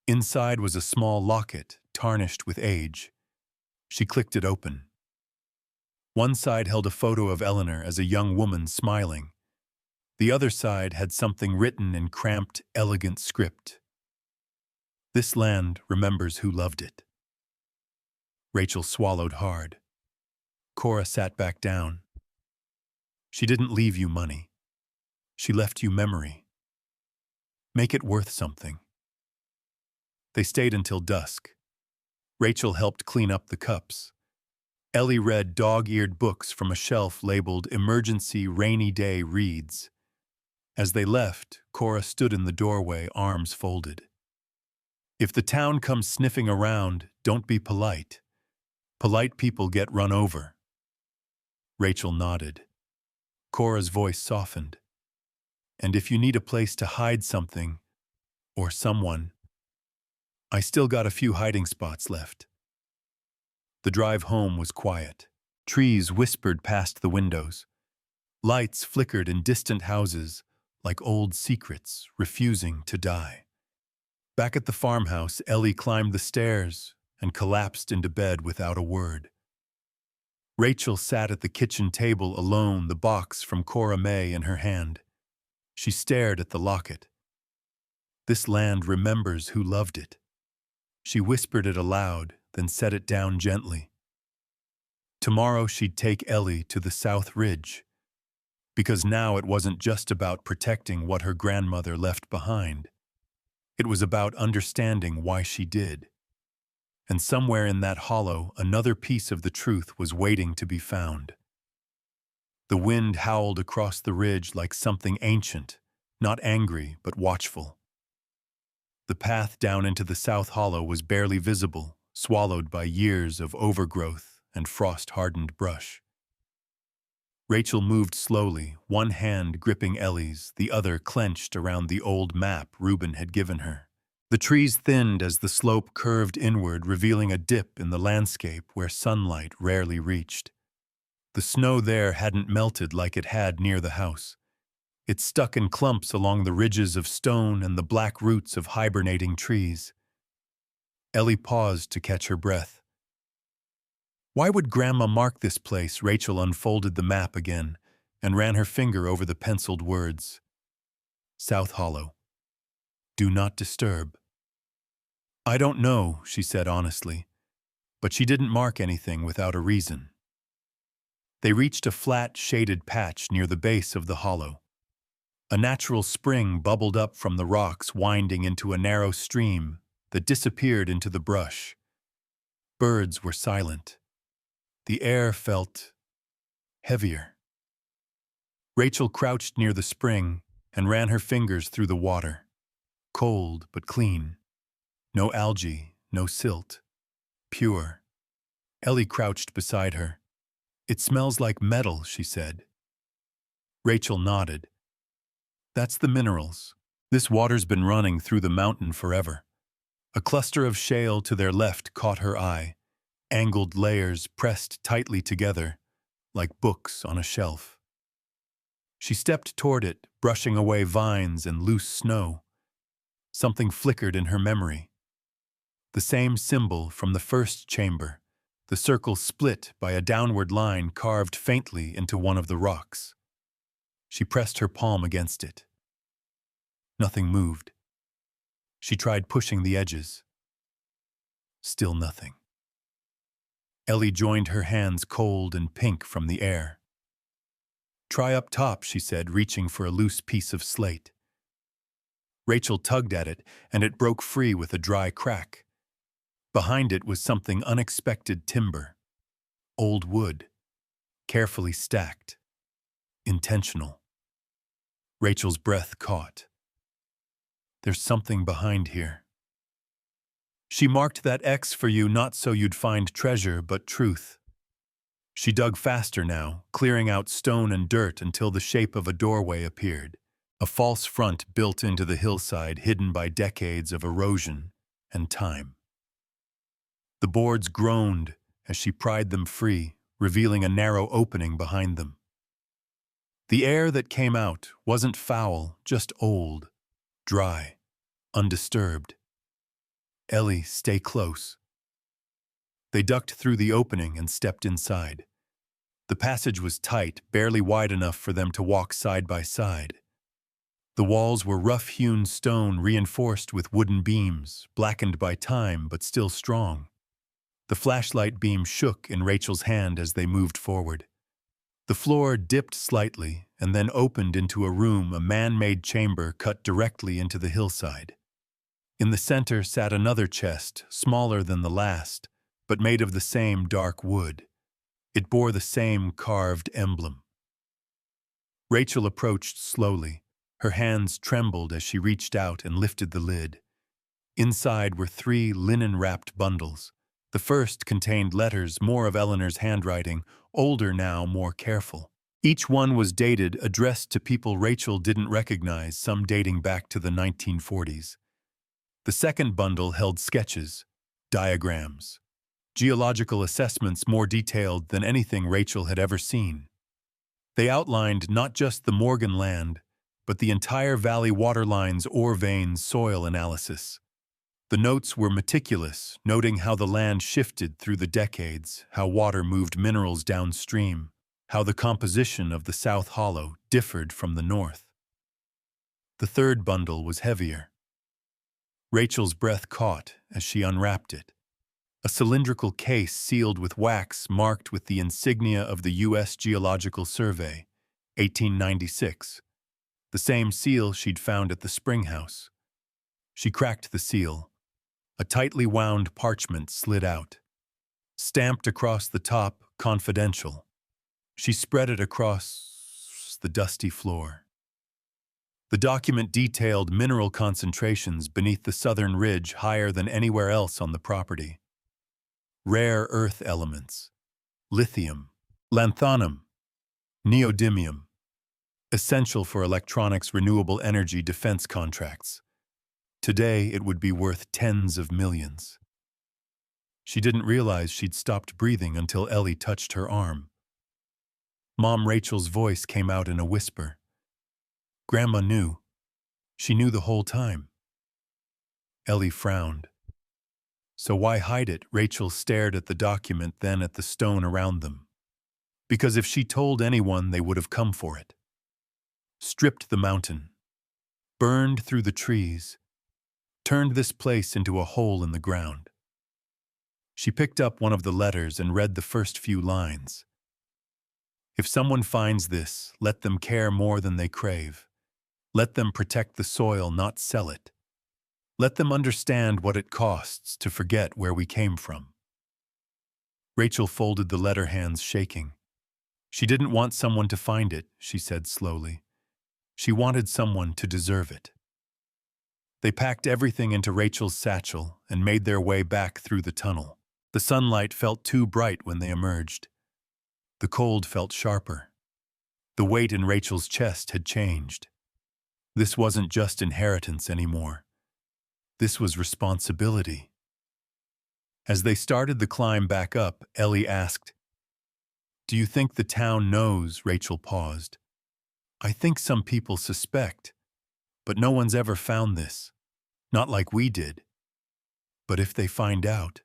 Inside was a small locket, tarnished with age. She clicked it open. One side held a photo of Eleanor as a young woman smiling. The other side had something written in cramped, elegant script. This land remembers who loved it. Rachel swallowed hard. Cora sat back down. She didn't leave you money. She left you memory. Make it worth something. They stayed until dusk. Rachel helped clean up the cups. Ellie read dog-eared books from a shelf labeled Emergency Rainy Day Reads. As they left, Cora stood in the doorway, arms folded. If the town comes sniffing around, don't be polite. Polite people get run over. Rachel nodded. Cora's voice softened. And if you need a place to hide something, or someone, I still got a few hiding spots left. The drive home was quiet. Trees whispered past the windows. Lights flickered in distant houses, like old secrets refusing to die. Back at the farmhouse, Ellie climbed the stairs and collapsed into bed without a word. Rachel sat at the kitchen table alone, the box from Cora May in her hand. She stared at the locket. This land remembers who loved it. She whispered it aloud, then set it down gently. Tomorrow she'd take Ellie to the South Ridge, because now it wasn't just about protecting what her grandmother left behind. It was about understanding why she did. And somewhere in that hollow, another piece of the truth was waiting to be found. The wind howled across the ridge like something ancient, not angry but watchful. The path down into the South Hollow was barely visible, swallowed by years of overgrowth and frost-hardened brush. Rachel moved slowly, one hand gripping Ellie's, the other clenched around the old map Reuben had given her. The trees thinned as the slope curved inward, revealing a dip in the landscape where sunlight rarely reached. The snow there hadn't melted like it had near the house. It stuck in clumps along the ridges of stone and the black roots of hibernating trees. Ellie paused to catch her breath. Why would Grandma mark this place? Rachel unfolded the map again and ran her finger over the penciled words. South Hollow. Do not disturb. I don't know, she said honestly, but she didn't mark anything without a reason. They reached a flat, shaded patch near the base of the hollow. A natural spring bubbled up from the rocks, winding into a narrow stream that disappeared into the brush. Birds were silent. The air felt heavier. Rachel crouched near the spring and ran her fingers through the water. Cold but clean. No algae, no silt. Pure. Ellie crouched beside her. It smells like metal, she said. Rachel nodded. That's the minerals. This water's been running through the mountain forever. A cluster of shale to their left caught her eye, angled layers pressed tightly together, like books on a shelf. She stepped toward it, brushing away vines and loose snow. Something flickered in her memory. The same symbol from the first chamber, the circle split by a downward line carved faintly into one of the rocks. She pressed her palm against it. Nothing moved. She tried pushing the edges. Still nothing. Ellie joined her hands cold and pink from the air. Try up top, she said, reaching for a loose piece of slate. Rachel tugged at it, and it broke free with a dry crack. Behind it was something unexpected timber. Old wood. Carefully stacked. Intentional. Rachel's breath caught. There's something behind here. She marked that X for you not so you'd find treasure, but truth. She dug faster now, clearing out stone and dirt until the shape of a doorway appeared, a false front built into the hillside hidden by decades of erosion and time. The boards groaned as she pried them free, revealing a narrow opening behind them. The air that came out wasn't foul, just old, dry, undisturbed. Ellie, stay close. They ducked through the opening and stepped inside. The passage was tight, barely wide enough for them to walk side by side. The walls were rough-hewn stone reinforced with wooden beams, blackened by time but still strong. The flashlight beam shook in Rachel's hand as they moved forward. The floor dipped slightly and then opened into a room, a man-made chamber cut directly into the hillside. In the center sat another chest, smaller than the last, but made of the same dark wood. It bore the same carved emblem. Rachel approached slowly. Her hands trembled as she reached out and lifted the lid. Inside were 3 linen-wrapped bundles. The first contained letters, more of Eleanor's handwriting, older now, more careful. Each one was dated, addressed to people Rachel didn't recognize, some dating back to the 1940s. The second bundle held sketches, diagrams, geological assessments more detailed than anything Rachel had ever seen. They outlined not just the Morgan land, but the entire valley waterlines, ore veins, soil analysis. The notes were meticulous, noting how the land shifted through the decades, how water moved minerals downstream, how the composition of the South Hollow differed from the north. The third bundle was heavier. Rachel's breath caught as she unwrapped it. A cylindrical case sealed with wax marked with the insignia of the U.S. Geological Survey, 1896, the same seal she'd found at the spring house. She cracked the seal. A tightly wound parchment slid out. Stamped across the top, confidential. She spread it across the dusty floor. The document detailed mineral concentrations beneath the southern ridge higher than anywhere else on the property. Rare earth elements. Lithium, lanthanum, neodymium. Essential for electronics' renewable energy defense contracts. Today, it would be worth tens of millions. She didn't realize she'd stopped breathing until Ellie touched her arm. Mom Rachel's voice came out in a whisper. Grandma knew. She knew the whole time. Ellie frowned. So why hide it? Rachel stared at the document, then at the stone around them. Because if she told anyone, they would have come for it. Stripped the mountain. Burned through the trees. Turned this place into a hole in the ground. She picked up one of the letters and read the first few lines. If someone finds this, let them care more than they crave. Let them protect the soil, not sell it. Let them understand what it costs to forget where we came from. Rachel folded the letter, hands shaking. She didn't want someone to find it, she said slowly. She wanted someone to deserve it. They packed everything into Rachel's satchel and made their way back through the tunnel. The sunlight felt too bright when they emerged. The cold felt sharper. The weight in Rachel's chest had changed. This wasn't just inheritance anymore. This was responsibility. As they started the climb back up, Ellie asked, "Do you think the town knows?" Rachel paused. "I think some people suspect, but no one's ever found this. Not like we did. But if they find out..."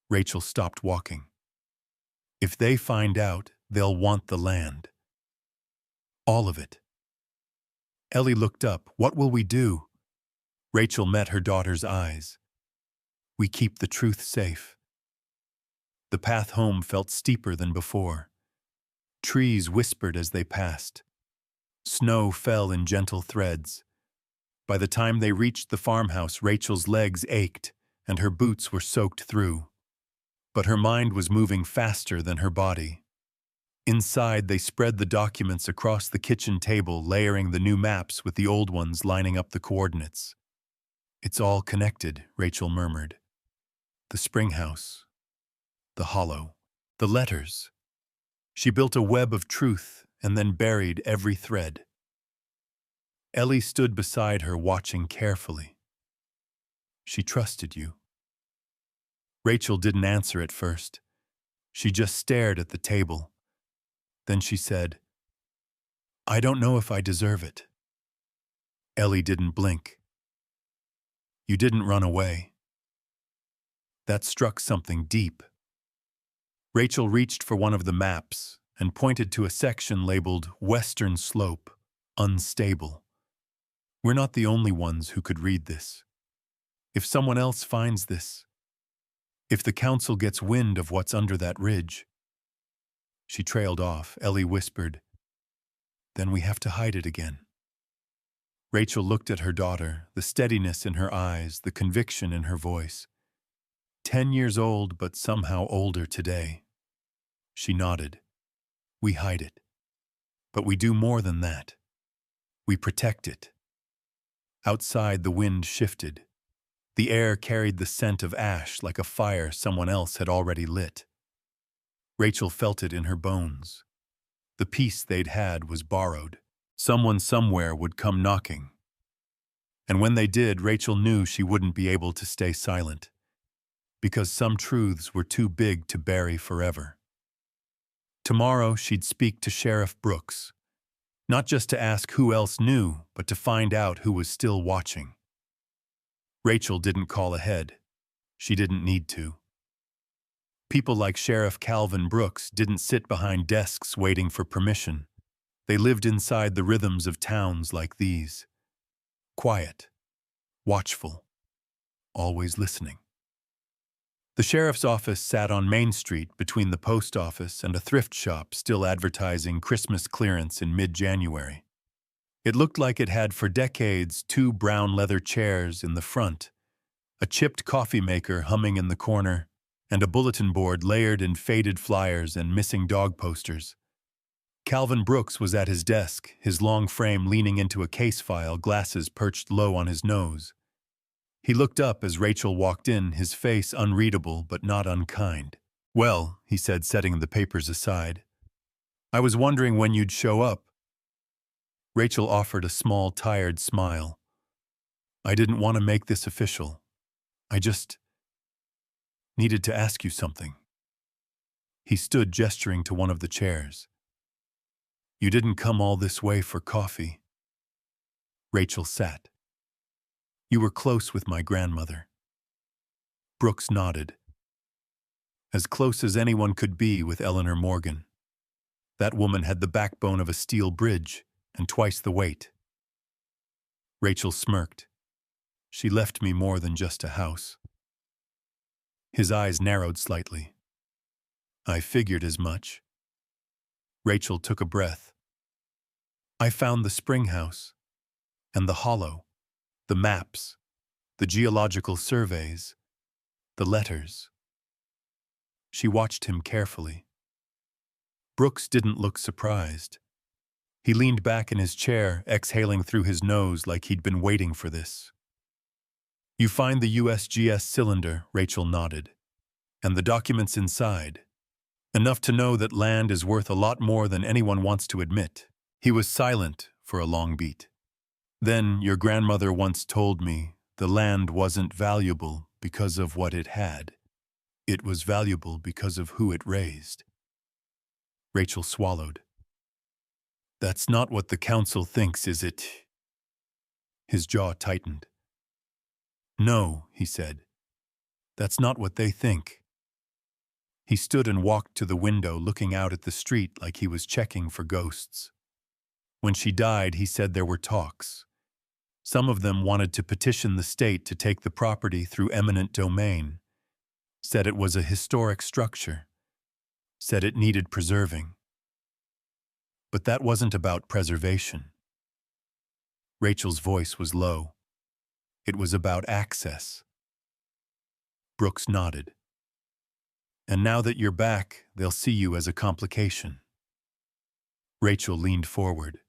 Rachel stopped walking. "If they find out, they'll want the land. All of it." Ellie looked up. "What will we do?" Rachel met her daughter's eyes. "We keep the truth safe." The path home felt steeper than before. Trees whispered as they passed. Snow fell in gentle threads. By the time they reached the farmhouse, Rachel's legs ached and her boots were soaked through. But her mind was moving faster than her body. Inside, they spread the documents across the kitchen table, layering the new maps with the old ones, lining up the coordinates. "It's all connected," Rachel murmured. The spring house, the hollow, the letters. She built a web of truth and then buried every thread. Ellie stood beside her, watching carefully. "She trusted you." Rachel didn't answer at first. She just stared at the table. Then she said, "I don't know if I deserve it." Ellie didn't blink. "You didn't run away." That struck something deep. Rachel reached for one of the maps and pointed to a section labeled Western Slope, Unstable. "We're not the only ones who could read this. If someone else finds this, if the council gets wind of what's under that ridge..." She trailed off. Ellie whispered, "Then we have to hide it again." Rachel looked at her daughter, the steadiness in her eyes, the conviction in her voice. 10 years old, but somehow older today. She nodded. "We hide it. But we do more than that. We protect it." Outside, the wind shifted. The air carried the scent of ash, like a fire someone else had already lit. Rachel felt it in her bones. The peace they'd had was borrowed. Someone somewhere would come knocking. And when they did, Rachel knew she wouldn't be able to stay silent, because some truths were too big to bury forever. Tomorrow, she'd speak to Sheriff Brooks, not just to ask who else knew, but to find out who was still watching. Rachel didn't call ahead. She didn't need to. People like Sheriff Calvin Brooks didn't sit behind desks waiting for permission. They lived inside the rhythms of towns like these. Quiet, watchful, always listening. The sheriff's office sat on Main Street between the post office and a thrift shop still advertising Christmas clearance in mid-January. It looked like it had for decades 2 brown leather chairs in the front, a chipped coffee maker humming in the corner, and a bulletin board layered in faded flyers and missing dog posters. Calvin Brooks was at his desk, his long frame leaning into a case file, glasses perched low on his nose. He looked up as Rachel walked in, his face unreadable but not unkind. "Well," he said, setting the papers aside, "I was wondering when you'd show up." Rachel offered a small, tired smile. "I didn't want to make this official. I just needed to ask you something." He stood, gesturing to one of the chairs. "You didn't come all this way for coffee." Rachel sat. "You were close with my grandmother." Brooks nodded. "As close as anyone could be with Eleanor Morgan. That woman had the backbone of a steel bridge and twice the weight." Rachel smirked. "She left me more than just a house." His eyes narrowed slightly. "I figured as much." Rachel took a breath. "I found the spring house, and the hollow, the maps, the geological surveys, the letters." She watched him carefully. Brooks didn't look surprised. He leaned back in his chair, exhaling through his nose like he'd been waiting for this. "You find the USGS cylinder," Rachel nodded, "and the documents inside. Enough to know that land is worth a lot more than anyone wants to admit. He was silent for a long beat. Then, your grandmother once told me the land wasn't valuable because of what it had. It was valuable because of who it raised. Rachel swallowed. That's not what the council thinks, is it? His jaw tightened. No, he said. That's not what they think. He stood and walked to the window, looking out at the street like he was checking for ghosts. When she died, he said there were talks. Some of them wanted to petition the state to take the property through eminent domain. Said it was a historic structure. Said it needed preserving. But that wasn't about preservation. Rachel's voice was low. It was about access. Brooks nodded. And now that you're back, they'll see you as a complication. Rachel leaned forward.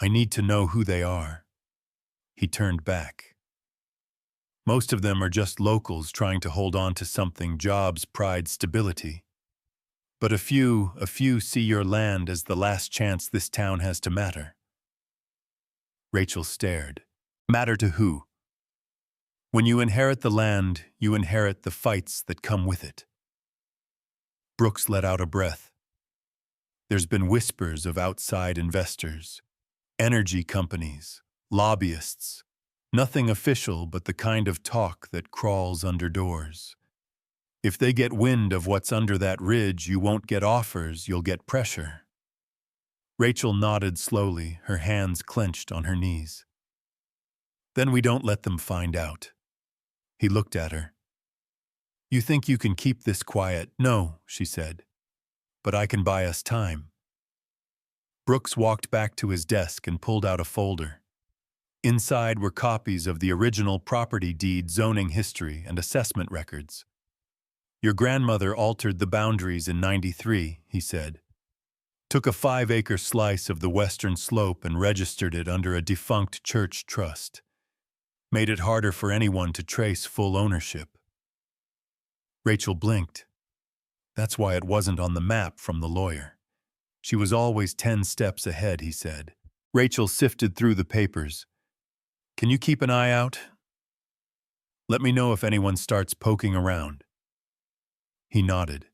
I need to know who they are. He turned back. Most of them are just locals trying to hold on to something: jobs, pride, stability. But a few see your land as the last chance this town has to matter. Rachel stared. Matter to who? When you inherit the land, you inherit the fights that come with it. Brooks let out a breath. There's been whispers of outside investors, energy companies, lobbyists. Nothing official, but the kind of talk that crawls under doors. If they get wind of what's under that ridge, you won't get offers, you'll get pressure. Rachel nodded slowly, her hands clenched on her knees. Then we don't let them find out. He looked at her. You think you can keep this quiet? No, she said. But I can buy us time. Brooks walked back to his desk and pulled out a folder. Inside were copies of the original property deed, zoning history, and assessment records. Your grandmother altered the boundaries in '93, he said. Took a 5-acre slice of the western slope and registered it under a defunct church trust. Made it harder for anyone to trace full ownership. Rachel blinked. That's why it wasn't on the map from the lawyer. She was always 10 steps ahead, he said. Rachel sifted through the papers. Can you keep an eye out? Let me know if anyone starts poking around. He nodded.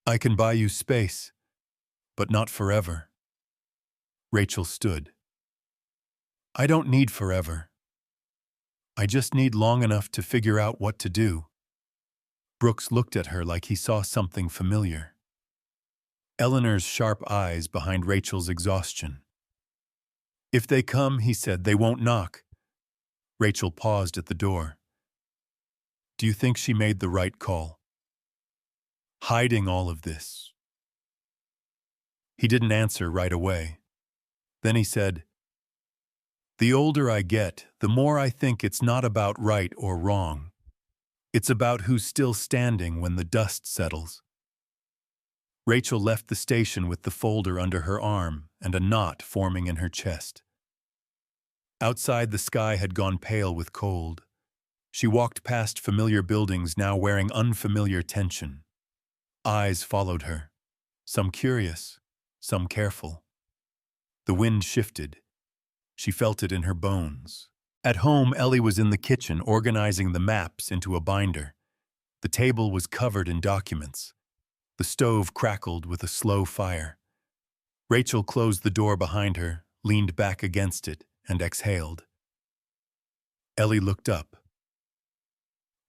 I can buy you space, but not forever. Rachel stood. I don't need forever. I just need long enough to figure out what to do. Brooks looked at her like he saw something familiar. Eleanor's sharp eyes behind Rachel's exhaustion. If they come, he said, they won't knock. Rachel paused at the door. Do you think she made the right call? Hiding all of this. He didn't answer right away. Then he said, the older I get, the more I think it's not about right or wrong. It's about who's still standing when the dust settles. Rachel left the station with the folder under her arm and a knot forming in her chest. Outside, the sky had gone pale with cold. She walked past familiar buildings now wearing unfamiliar tension. Eyes followed her, some curious, some careful. The wind shifted. She felt it in her bones. At home, Ellie was in the kitchen organizing the maps into a binder. The table was covered in documents. The stove crackled with a slow fire. Rachel closed the door behind her, leaned back against it, and exhaled. Ellie looked up.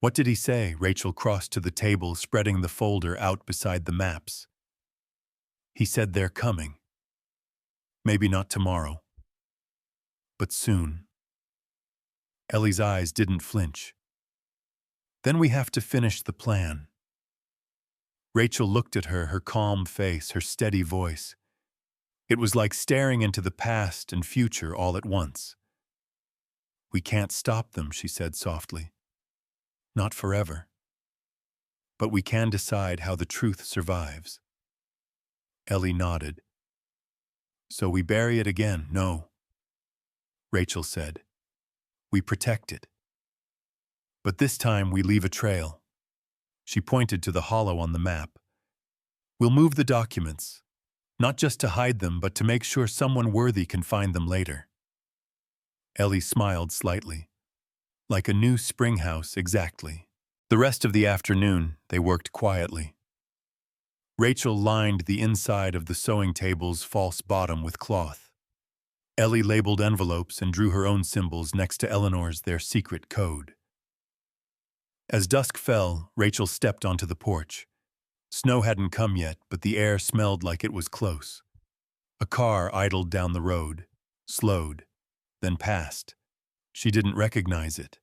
What did he say? Rachel crossed to the table, spreading the folder out beside the maps. He said they're coming. Maybe not tomorrow, but soon. Ellie's eyes didn't flinch. Then we have to finish the plan. Rachel looked at her, her calm face, her steady voice. It was like staring into the past and future all at once. We can't stop them, she said softly. Not forever. But we can decide how the truth survives. Ellie nodded. So we bury it again? No. Rachel said. We protect it. But this time we leave a trail. She pointed to the hollow on the map. We'll move the documents, not just to hide them, but to make sure someone worthy can find them later. Ellie smiled slightly. Like a new spring house, exactly. The rest of the afternoon, they worked quietly. Rachel lined the inside of the sewing table's false bottom with cloth. Ellie labeled envelopes and drew her own symbols next to Eleanor's, their secret code. As dusk fell, Rachel stepped onto the porch. Snow hadn't come yet, but the air smelled like it was close. A car idled down the road, slowed, then passed. She didn't recognize it.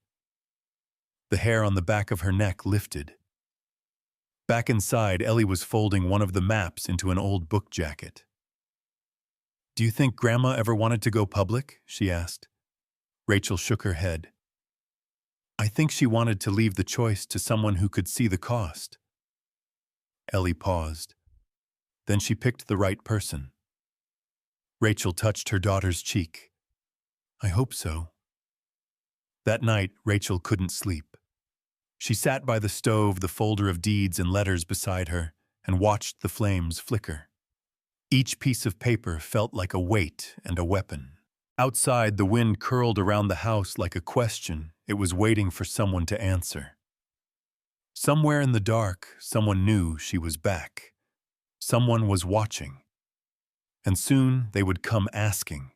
The hair on the back of her neck lifted. Back inside, Ellie was folding one of the maps into an old book jacket. "Do you think Grandma ever wanted to go public?" she asked. Rachel shook her head. "I think she wanted to leave the choice to someone who could see the cost." Ellie paused. Then she picked the right person. Rachel touched her daughter's cheek. "I hope so." That night, Rachel couldn't sleep. She sat by the stove, the folder of deeds and letters beside her, and watched the flames flicker. Each piece of paper felt like a weight and a weapon. Outside, the wind curled around the house like a question it was waiting for someone to answer. Somewhere in the dark, someone knew she was back. Someone was watching. And soon they would come asking.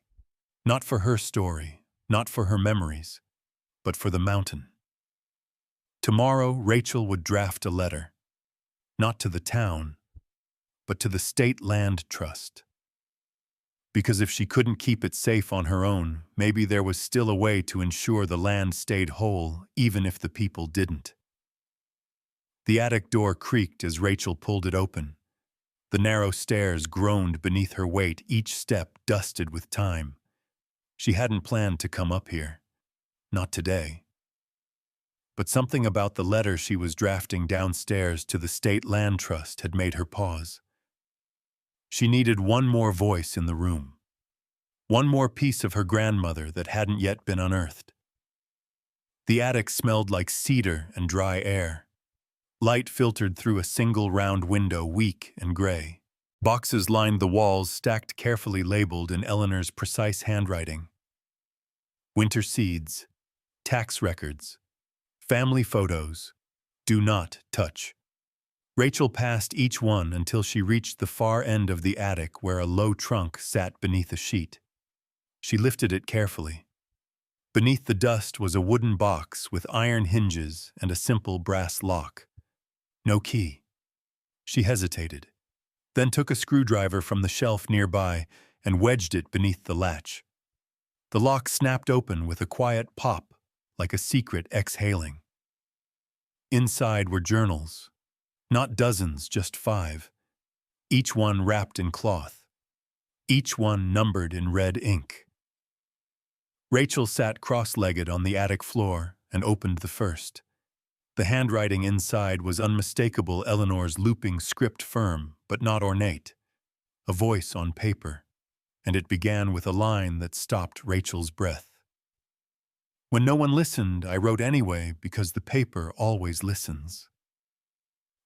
Not for her story, not for her memories, but for the mountain. Tomorrow, Rachel would draft a letter. Not to the town, but to the State Land Trust. Because if she couldn't keep it safe on her own, maybe there was still a way to ensure the land stayed whole, even if the people didn't. The attic door creaked as Rachel pulled it open. The narrow stairs groaned beneath her weight, each step dusted with time. She hadn't planned to come up here. Not today. But something about the letter she was drafting downstairs to the State Land Trust had made her pause. She needed one more voice in the room. One more piece of her grandmother that hadn't yet been unearthed. The attic smelled like cedar and dry air. Light filtered through a single round window, weak and gray. Boxes lined the walls, stacked carefully labeled in Eleanor's precise handwriting. Winter seeds, tax records, family photos, do not touch. Rachel passed each one until she reached the far end of the attic where a low trunk sat beneath a sheet. She lifted it carefully. Beneath the dust was a wooden box with iron hinges and a simple brass lock. No key. She hesitated, then took a screwdriver from the shelf nearby and wedged it beneath the latch. The lock snapped open with a quiet pop, like a secret exhaling. Inside were journals. Not dozens, just 5. Each one wrapped in cloth. Each one numbered in red ink. Rachel sat cross-legged on the attic floor and opened the first. The handwriting inside was unmistakable, Eleanor's looping script, firm but not ornate. A voice on paper, and it began with a line that stopped Rachel's breath. "When no one listened, I wrote anyway because the paper always listens."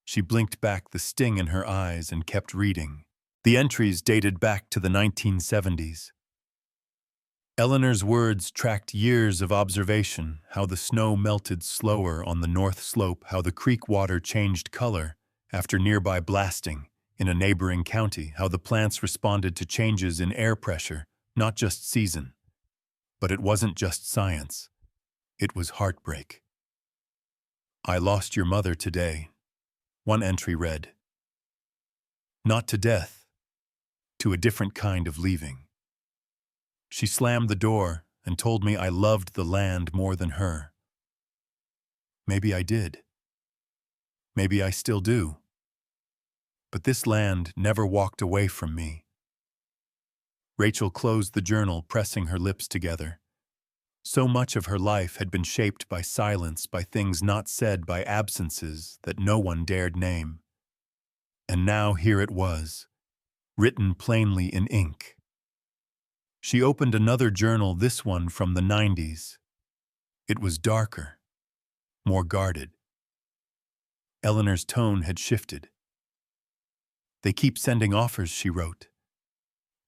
She blinked back the sting in her eyes and kept reading. The entries dated back to the 1970s. Eleanor's words tracked years of observation, how the snow melted slower on the north slope, how the creek water changed color after nearby blasting in a neighboring county, how the plants responded to changes in air pressure, not just season. But it wasn't just science. It was heartbreak. "I lost your mother today," one entry read. "Not to death, to a different kind of leaving. She slammed the door and told me I loved the land more than her. Maybe I did. Maybe I still do. But this land never walked away from me." Rachel closed the journal, pressing her lips together. So much of her life had been shaped by silence, by things not said, by absences that no one dared name. And now here it was, written plainly in ink. She opened another journal, this one from the 90s. It was darker, more guarded. Eleanor's tone had shifted. They keep sending offers, she wrote.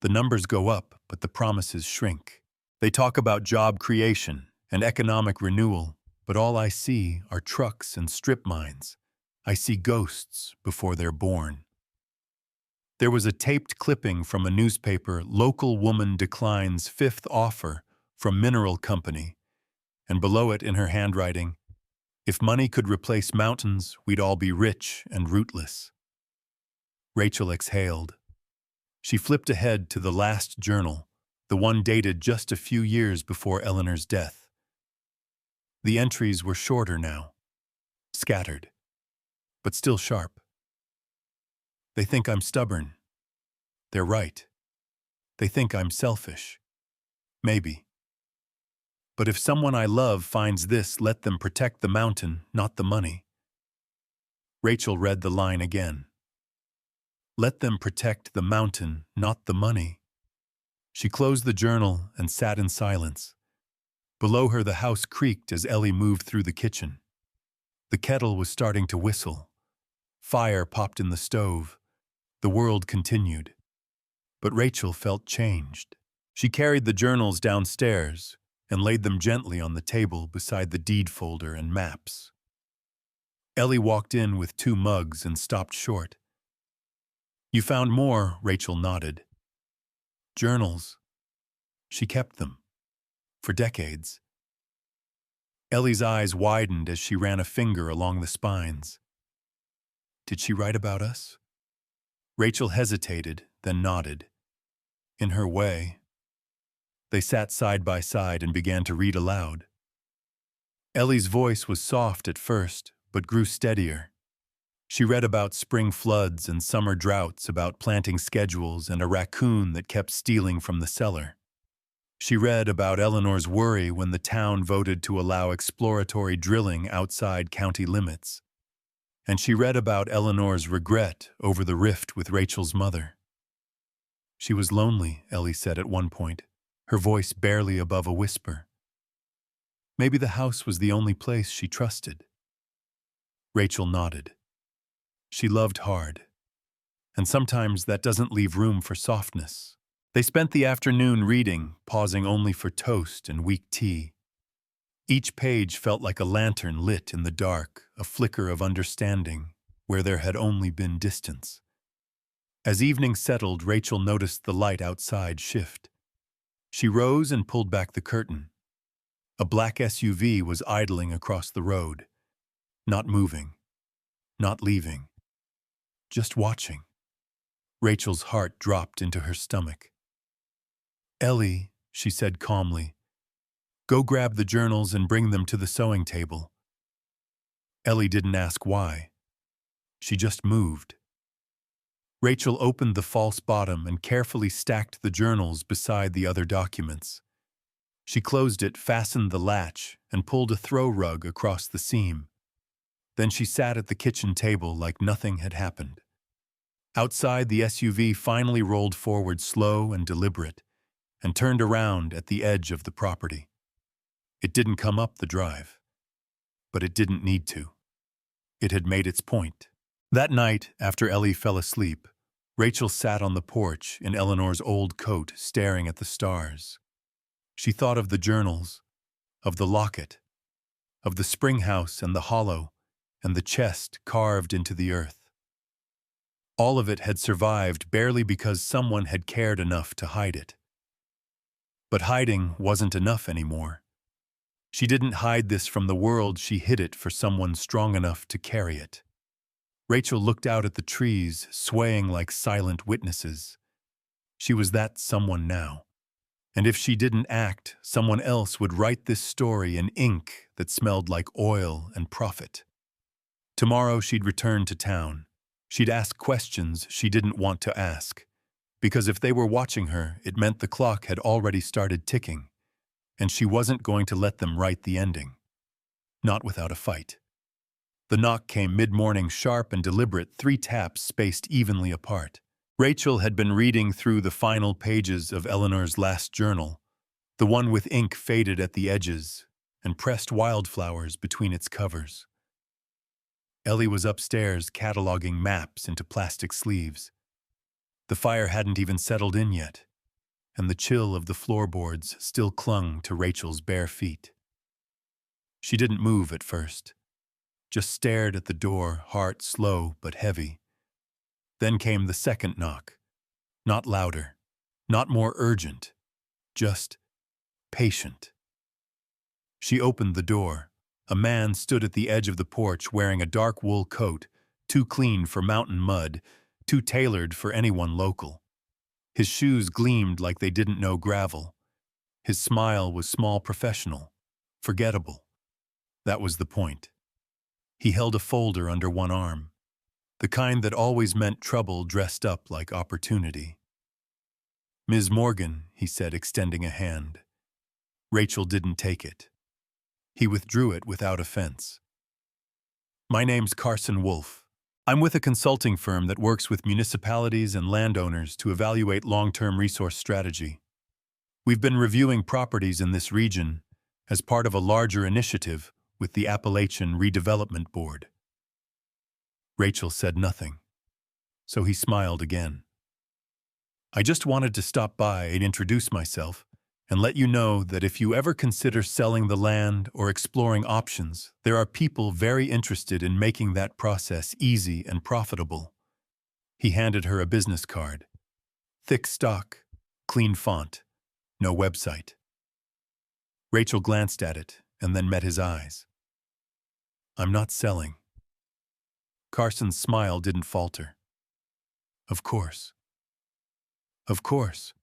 The numbers go up, but the promises shrink. They talk about job creation and economic renewal, but all I see are trucks and strip mines. I see ghosts before they're born. There was a taped clipping from a newspaper, "Local woman declines fifth offer from mineral company," and below it in her handwriting, "If money could replace mountains, we'd all be rich and rootless." Rachel exhaled. She flipped ahead to the last journal, the one dated just a few years before Eleanor's death. The entries were shorter now, scattered, but still sharp. They think I'm stubborn. They're right. They think I'm selfish. Maybe. But if someone I love finds this, let them protect the mountain, not the money. Rachel read the line again. Let them protect the mountain, not the money. She closed the journal and sat in silence. Below her, the house creaked as Ellie moved through the kitchen. The kettle was starting to whistle. Fire popped in the stove. The world continued. But Rachel felt changed. She carried the journals downstairs and laid them gently on the table beside the deed folder and maps. Ellie walked in with 2 mugs and stopped short. You found more, Rachel nodded. Journals. She kept them. For decades. Ellie's eyes widened as she ran a finger along the spines. Did she write about us? Rachel hesitated, then nodded. In her way. They sat side by side and began to read aloud. Ellie's voice was soft at first, but grew steadier. She read about spring floods and summer droughts, about planting schedules and a raccoon that kept stealing from the cellar. She read about Eleanor's worry when the town voted to allow exploratory drilling outside county limits. And she read about Eleanor's regret over the rift with Rachel's mother. She was lonely, Ellie said at one point, her voice barely above a whisper. Maybe the house was the only place she trusted. Rachel nodded. She loved hard, and sometimes that doesn't leave room for softness. They spent the afternoon reading, pausing only for toast and weak tea. Each page felt like a lantern lit in the dark, a flicker of understanding where there had only been distance. As evening settled, Rachel noticed the light outside shift. She rose and pulled back the curtain. A black SUV was idling across the road, not moving, not leaving, just watching. Rachel's heart dropped into her stomach. Ellie, she said calmly, go grab the journals and bring them to the sewing table. Ellie didn't ask why. She just moved. Rachel opened the false bottom and carefully stacked the journals beside the other documents. She closed it, fastened the latch, and pulled a throw rug across the seam. Then she sat at the kitchen table like nothing had happened. Outside, the SUV finally rolled forward, slow and deliberate, and turned around at the edge of the property. It didn't come up the drive, but it didn't need to. It had made its point. That night, after Ellie fell asleep, Rachel sat on the porch in Eleanor's old coat, staring at the stars. She thought of the journals, of the locket, of the spring house and the hollow, and the chest carved into the earth. All of it had survived barely because someone had cared enough to hide it. But hiding wasn't enough anymore. She didn't hide this from the world, she hid it for someone strong enough to carry it. Rachel looked out at the trees, swaying like silent witnesses. She was that someone now. And if she didn't act, someone else would write this story in ink that smelled like oil and profit. Tomorrow she'd return to town. She'd ask questions she didn't want to ask. Because if they were watching her, it meant the clock had already started ticking. And she wasn't going to let them write the ending. Not without a fight. The knock came mid-morning, sharp and deliberate, 3 taps spaced evenly apart. Rachel had been reading through the final pages of Eleanor's last journal, the one with ink faded at the edges and pressed wildflowers between its covers. Ellie was upstairs cataloging maps into plastic sleeves. The fire hadn't even settled in yet, and the chill of the floorboards still clung to Rachel's bare feet. She didn't move at first, just stared at the door, heart slow but heavy. Then came the second knock, not louder, not more urgent, just patient. She opened the door. A man stood at the edge of the porch wearing a dark wool coat, too clean for mountain mud, too tailored for anyone local. His shoes gleamed like they didn't know gravel. His smile was small, professional, forgettable. That was the point. He held a folder under one arm, the kind that always meant trouble dressed up like opportunity. "Ms. Morgan," he said, extending a hand. Rachel didn't take it. He withdrew it without offense. "My name's Carson Wolf. I'm with a consulting firm that works with municipalities and landowners to evaluate long-term resource strategy. We've been reviewing properties in this region as part of a larger initiative with the Appalachian Redevelopment Board." Rachel said nothing, so he smiled again. "I just wanted to stop by and introduce myself and let you know that if you ever consider selling the land or exploring options, there are people very interested in making that process easy and profitable." He handed her a business card. Thick stock, clean font, no website. Rachel glanced at it and then met his eyes. "I'm not selling." Carson's smile didn't falter. "Of course. Of course.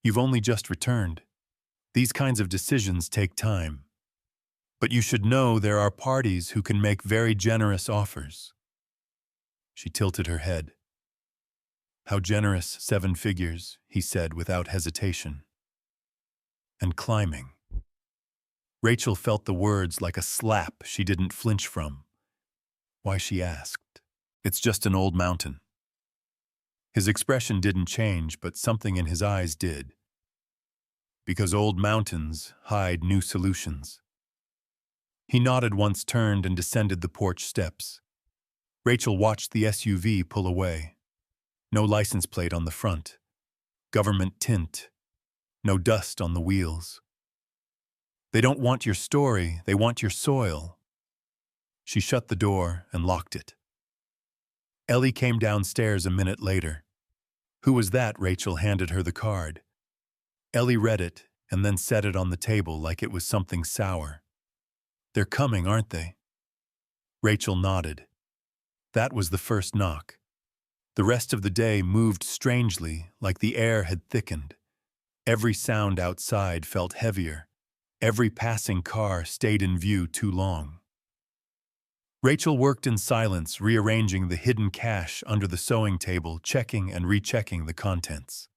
You've only just returned. These kinds of decisions take time. But you should know there are parties who can make very generous offers." She tilted her head. "How generous 7 figures," he said without hesitation. "And climbing." Rachel felt the words like a slap she didn't flinch from. Why, she asked. "It's just an old mountain." His expression didn't change, but something in his eyes did. Because old mountains hide new solutions. He nodded once, turned, and descended the porch steps. Rachel watched the SUV pull away. No license plate on the front. Government tint. No dust on the wheels. "They don't want your story, they want your soil." She shut the door and locked it. Ellie came downstairs a minute later. "Who was that?" Rachel handed her the card. Ellie read it and then set it on the table like it was something sour. "They're coming, aren't they?" Rachel nodded. That was the first knock. The rest of the day moved strangely, like the air had thickened. Every sound outside felt heavier. Every passing car stayed in view too long. Rachel worked in silence, rearranging the hidden cash under the sewing table, checking and rechecking the contents.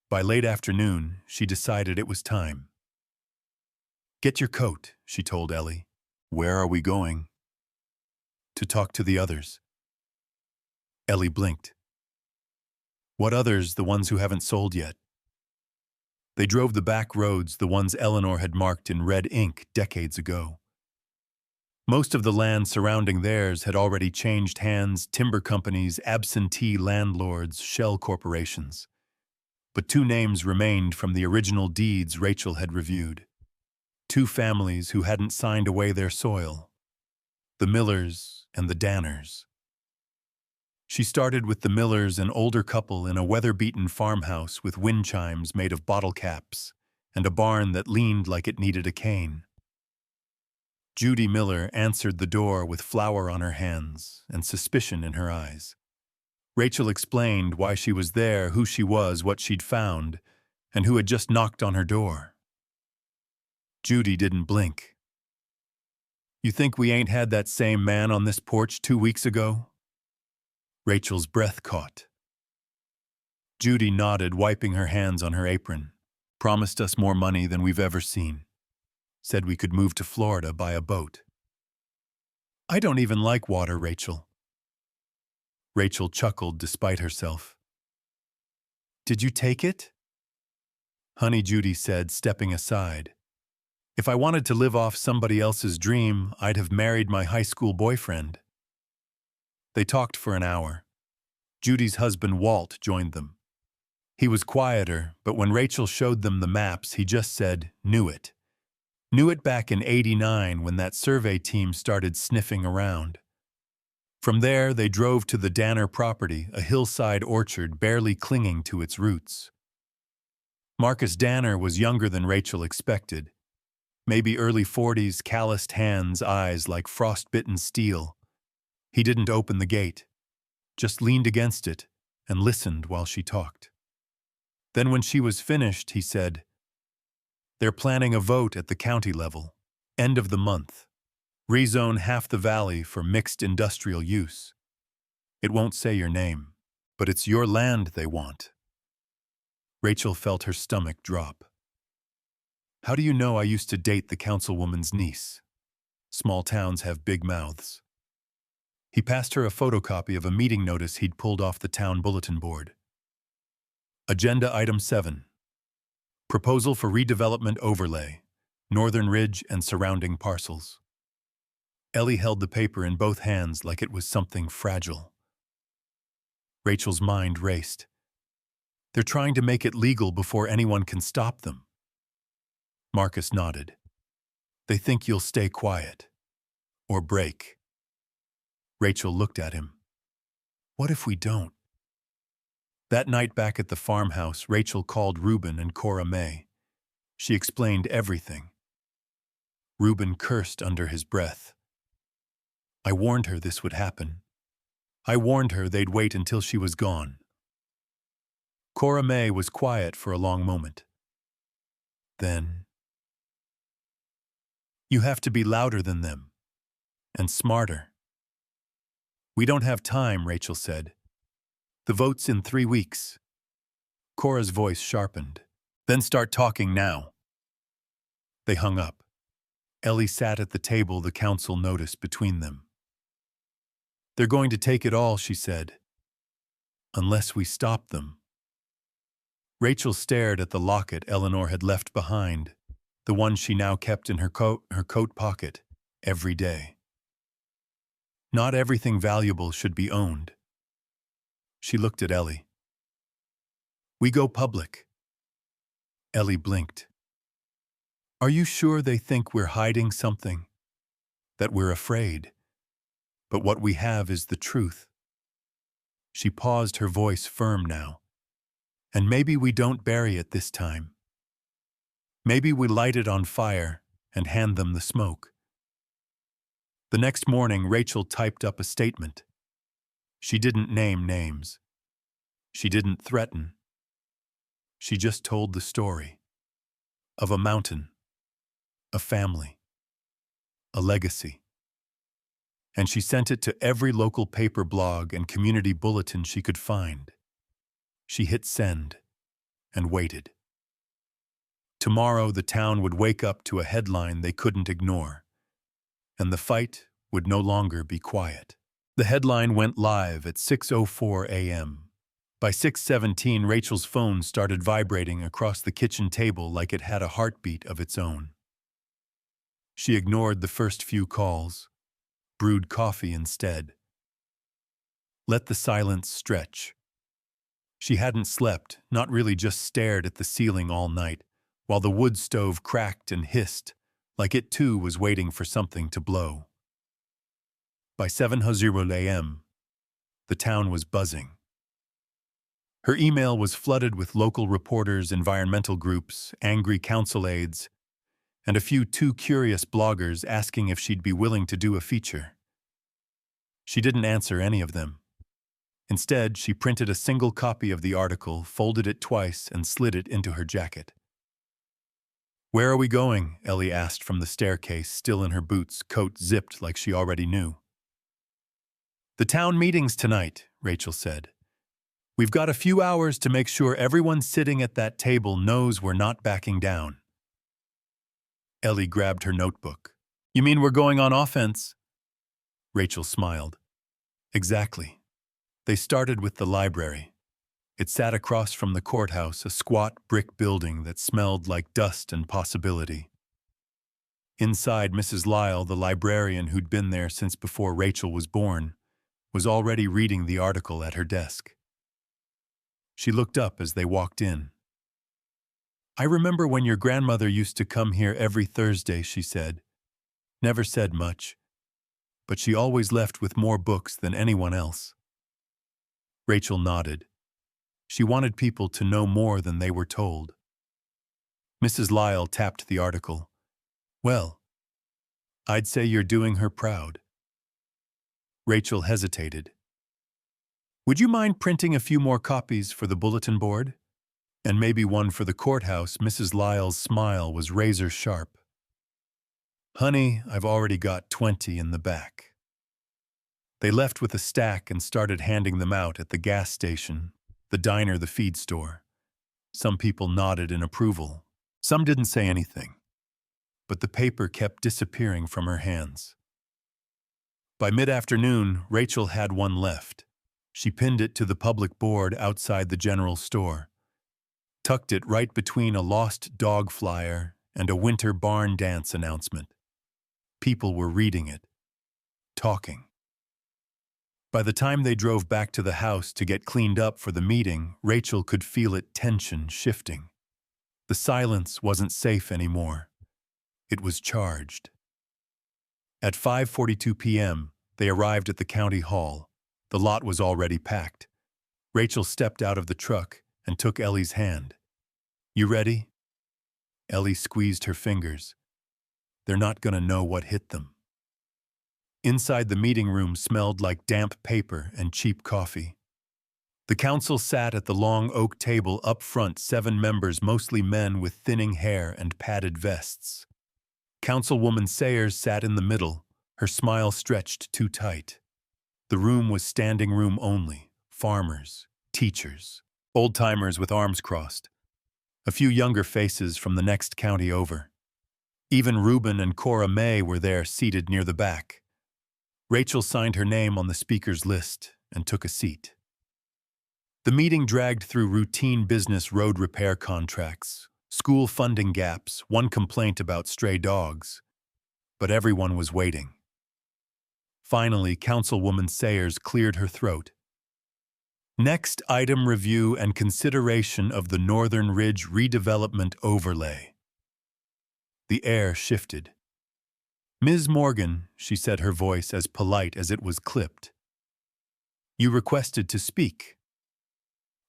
By late afternoon, she decided it was time. "Get your coat," she told Ellie. "Where are we going?" "To talk to the others." Ellie blinked. "What others? The ones who haven't sold yet?" They drove the back roads, the ones Eleanor had marked in red ink decades ago. Most of the land surrounding theirs had already changed hands: timber companies, absentee landlords, shell corporations. But 2 names remained from the original deeds Rachel had reviewed. 2 families who hadn't signed away their soil. The Millers and the Danners. She started with the Millers, an older couple in a weather-beaten farmhouse with wind chimes made of bottle caps and a barn that leaned like it needed a cane. Judy Miller answered the door with flour on her hands and suspicion in her eyes. Rachel explained why she was there, who she was, what she'd found, and who had just knocked on her door. Judy didn't blink. "You think we ain't had that same man on this porch 2 weeks ago?" Rachel's breath caught. Judy nodded, wiping her hands on her apron. "Promised us more money than we've ever seen. Said we could move to Florida by a boat." "I don't even like water, Rachel." Rachel chuckled despite herself. "Did you take it?" "Honey," Judy said, stepping aside. "If I wanted to live off somebody else's dream, I'd have married my high school boyfriend." They talked for an hour. Judy's husband Walt joined them. He was quieter, but when Rachel showed them the maps, he just said, "Knew it." Knew it back in '89 when that survey team started sniffing around. From there, they drove to the Danner property, a hillside orchard barely clinging to its roots. Marcus Danner was younger than Rachel expected. Maybe early 40s, calloused hands, eyes like frostbitten steel. He didn't open the gate, just leaned against it and listened while she talked. Then when she was finished, he said, "They're planning a vote at the county level, end of the month. Rezone half the valley for mixed industrial use. It won't say your name, but it's your land they want." Rachel felt her stomach drop. "How do you know I used to date the councilwoman's niece? Small towns have big mouths." He passed her a photocopy of a meeting notice he'd pulled off the town bulletin board. Agenda Item 7. Proposal for redevelopment overlay, Northern Ridge and surrounding parcels. Ellie held the paper in both hands like it was something fragile. Rachel's mind raced. They're trying to make it legal before anyone can stop them. Marcus nodded. They think you'll stay quiet. Or break. Rachel looked at him. What if we don't? That night back at the farmhouse, Rachel called Reuben and Cora May. She explained everything. Reuben cursed under his breath. I warned her this would happen. I warned her they'd wait until she was gone. Cora May was quiet for a long moment. Then, you have to be louder than them. And smarter. We don't have time, Rachel said. The vote's in 3 weeks. Cora's voice sharpened. Then start talking now. They hung up. Ellie sat at the table the council noticed between them. They're going to take it all, she said. Unless we stop them. Rachel stared at the locket Eleanor had left behind, the one she now kept in her coat pocket, every day. Not everything valuable should be owned. She looked at Ellie. We go public. Ellie blinked. Are you sure they think we're hiding something? That we're afraid? But what we have is the truth. She paused, her voice firm now. And maybe we don't bury it this time. Maybe we light it on fire and hand them the smoke. The next morning, Rachel typed up a statement. She didn't name names. She didn't threaten. She just told the story of a mountain, a family, a legacy. And she sent it to every local paper, blog, and community bulletin she could find. She hit send and waited. Tomorrow, the town would wake up to a headline they couldn't ignore, and the fight would no longer be quiet. The headline went live at 6:04 a.m. By 6:17, Rachel's phone started vibrating across the kitchen table like it had a heartbeat of its own. She ignored the first few calls, brewed coffee instead. Let the silence stretch. She hadn't slept, not really, just stared at the ceiling all night, while the wood stove cracked and hissed, like it too was waiting for something to blow. By 7:00 a.m., the town was buzzing. Her email was flooded with local reporters, environmental groups, angry council aides, and a few too curious bloggers asking if she'd be willing to do a feature. She didn't answer any of them. Instead, she printed a single copy of the article, folded it twice, and slid it into her jacket. Where are we going? Ellie asked from the staircase, still in her boots, coat zipped like she already knew. The town meeting's tonight, Rachel said. We've got a few hours to make sure everyone sitting at that table knows we're not backing down. Ellie grabbed her notebook. You mean we're going on offense? Rachel smiled. Exactly. They started with the library. It sat across from the courthouse, a squat brick building that smelled like dust and possibility. Inside, Mrs. Lyle, the librarian who'd been there since before Rachel was born, was already reading the article at her desk. She looked up as they walked in. "I remember when your grandmother used to come here every Thursday," she said. Never said much, but she always left with more books than anyone else. Rachel nodded. She wanted people to know more than they were told. Mrs. Lyle tapped the article. "Well, I'd say you're doing her proud." Rachel hesitated. "Would you mind printing a few more copies for the bulletin board? And maybe one for the courthouse?" Mrs. Lyle's smile was razor sharp. "Honey, I've already got 20 in the back." They left with a stack and started handing them out at the gas station, the diner, the feed store. Some people nodded in approval. Some didn't say anything. But the paper kept disappearing from her hands. By mid-afternoon, Rachel had one left. She pinned it to the public board outside the general store, tucked it right between a lost dog flyer and a winter barn dance announcement. People were reading it, talking. By the time they drove back to the house to get cleaned up for the meeting, Rachel could feel it tension shifting. The silence wasn't safe anymore. It was charged. At 5:42 p.m., they arrived at the county hall. The lot was already packed. Rachel stepped out of the truck and took Ellie's hand. "You ready?" Ellie squeezed her fingers. They're not going to know what hit them. Inside the meeting room smelled like damp paper and cheap coffee. The council sat at the long oak table up front, 7 members, mostly men with thinning hair and padded vests. Councilwoman Sayers sat in the middle, her smile stretched too tight. The room was standing room only, farmers, teachers, old-timers with arms crossed. A few younger faces from the next county over. Even Reuben and Cora May were there, seated near the back. Rachel signed her name on the speaker's list and took a seat. The meeting dragged through routine business: road repair contracts, school funding gaps, one complaint about stray dogs. But everyone was waiting. Finally, Councilwoman Sayers cleared her throat. "Next item: review and consideration of the Northern Ridge redevelopment overlay." The air shifted. "Ms. Morgan," she said, her voice as polite as it was clipped. "You requested to speak."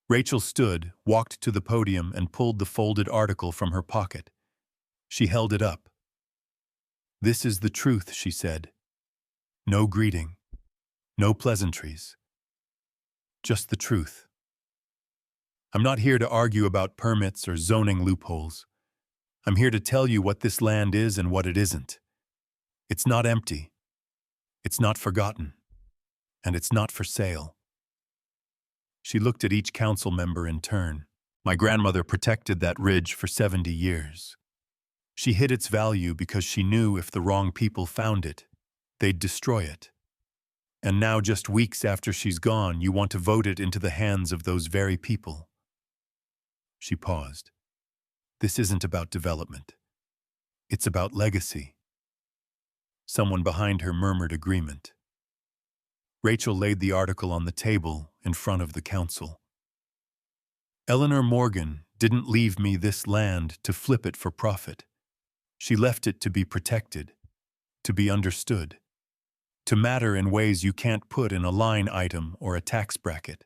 Rachel stood, walked to the podium, and pulled the folded article from her pocket. She held it up. "This is the truth," she said. "No greeting. No pleasantries. Just the truth. I'm not here to argue about permits or zoning loopholes. I'm here to tell you what this land is and what it isn't. It's not empty. It's not forgotten. And it's not for sale." She looked at each council member in turn. "My grandmother protected that ridge for 70 years. She hid its value because she knew if the wrong people found it, they'd destroy it. And now, just weeks after she's gone, you want to vote it into the hands of those very people." She paused. "This isn't about development. It's about legacy." Someone behind her murmured agreement. Rachel laid the article on the table in front of the council. "Eleanor Morgan didn't leave me this land to flip it for profit. She left it to be protected, to be understood, to matter in ways you can't put in a line item or a tax bracket."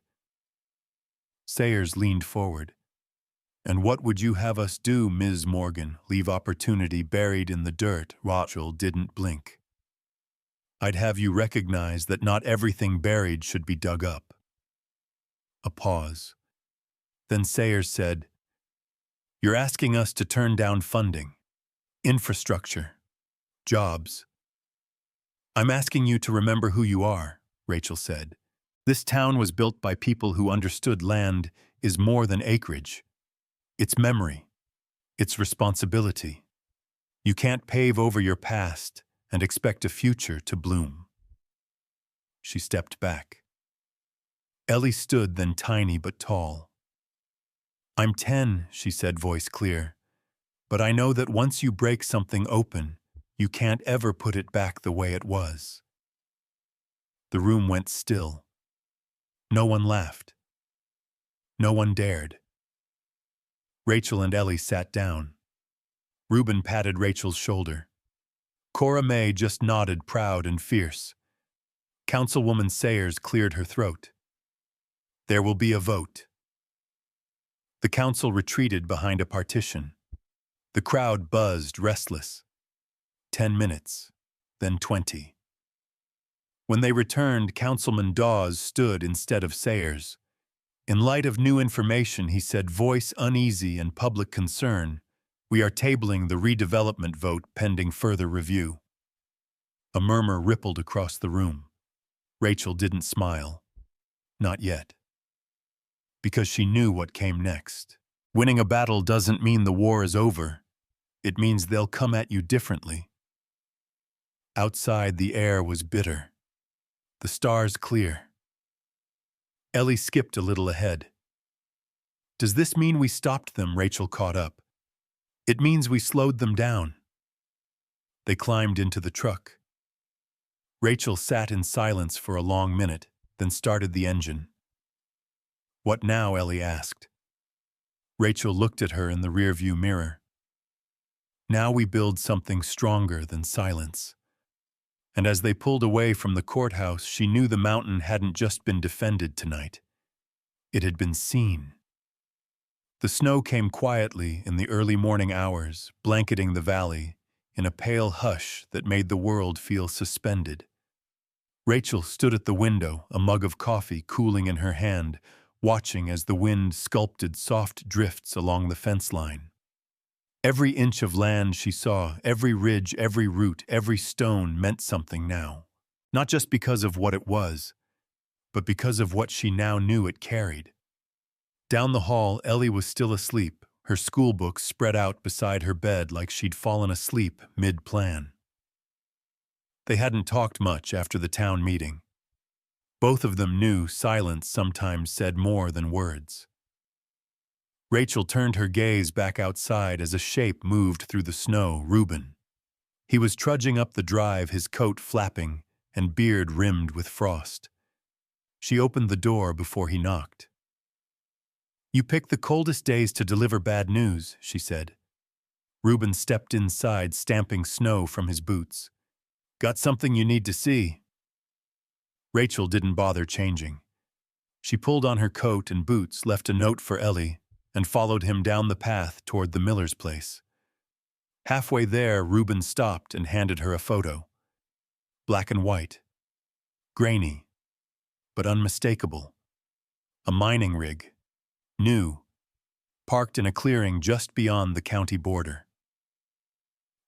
Sayers leaned forward. "And what would you have us do, Ms. Morgan? Leave opportunity buried in the dirt?" Rachel didn't blink. "I'd have you recognize that not everything buried should be dug up." A pause. Then Sayers said, "You're asking us to turn down funding, infrastructure, jobs." "I'm asking you to remember who you are," Rachel said. "This town was built by people who understood land is more than acreage. It's memory. It's responsibility. You can't pave over your past and expect a future to bloom." She stepped back. Ellie stood, then tiny but tall. "I'm 10, she said, voice clear. "But I know that once you break something open, you can't ever put it back the way it was." The room went still. No one laughed. No one dared. Rachel and Ellie sat down. Reuben patted Rachel's shoulder. Cora May just nodded, proud and fierce. Councilwoman Sayers cleared her throat. There will be a vote. The council retreated behind a partition. The crowd buzzed, restless. 10 minutes, then 20. When they returned, Councilman Dawes stood instead of Sayers. In light of new information, he said, voice uneasy and public concern, we are tabling the redevelopment vote pending further review. A murmur rippled across the room. Rachel didn't smile. Not yet. Because she knew what came next. Winning a battle doesn't mean the war is over. It means they'll come at you differently. Outside, the air was bitter. The stars clear. Ellie skipped a little ahead. Does this mean we stopped them? Rachel caught up. It means we slowed them down. They climbed into the truck. Rachel sat in silence for a long minute, then started the engine. What now? Ellie asked. Rachel looked at her in the rearview mirror. Now we build something stronger than silence. And as they pulled away from the courthouse, she knew the mountain hadn't just been defended tonight. It had been seen. The snow came quietly in the early morning hours, blanketing the valley in a pale hush that made the world feel suspended. Rachel stood at the window, a mug of coffee cooling in her hand, watching as the wind sculpted soft drifts along the fence line. Every inch of land she saw, every ridge, every root, every stone meant something now. Not just because of what it was, but because of what she now knew it carried. Down the hall, Ellie was still asleep, her school books spread out beside her bed like she'd fallen asleep mid-plan. They hadn't talked much after the town meeting. Both of them knew silence sometimes said more than words. Rachel turned her gaze back outside as a shape moved through the snow, Reuben. He was trudging up the drive, his coat flapping and beard rimmed with frost. She opened the door before he knocked. You picked the coldest days to deliver bad news, she said. Reuben stepped inside, stamping snow from his boots. Got something you need to see. Rachel didn't bother changing. She pulled on her coat and boots, left a note for Ellie, and followed him down the path toward the miller's place. Halfway there, Reuben stopped and handed her a photo. Black and white. Grainy, but unmistakable. A mining rig. New. Parked in a clearing just beyond the county border.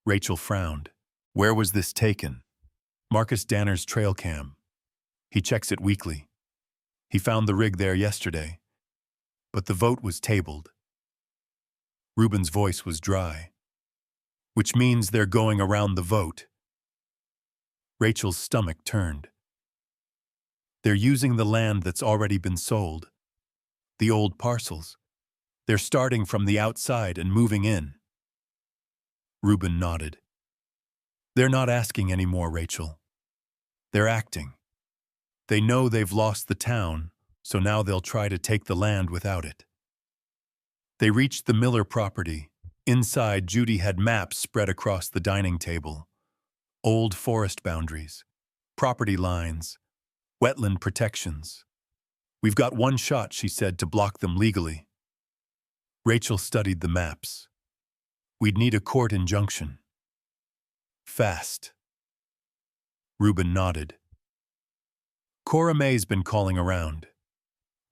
Rachel frowned. Where was this taken? Marcus Danner's trail cam. He checks it weekly. He found the rig there yesterday. But the vote was tabled. Reuben's voice was dry. Which means they're going around the vote. Rachel's stomach turned. They're using the land that's already been sold. The old parcels. They're starting from the outside and moving in. Reuben nodded. They're not asking anymore, Rachel. They're acting. They know they've lost the town, so now they'll try to take the land without it. They reached the Miller property. Inside, Judy had maps spread across the dining table. Old forest boundaries, property lines, wetland protections. We've got one shot, she said, to block them legally. Rachel studied the maps. We'd need a court injunction. Fast. Reuben nodded. Cora May's been calling around.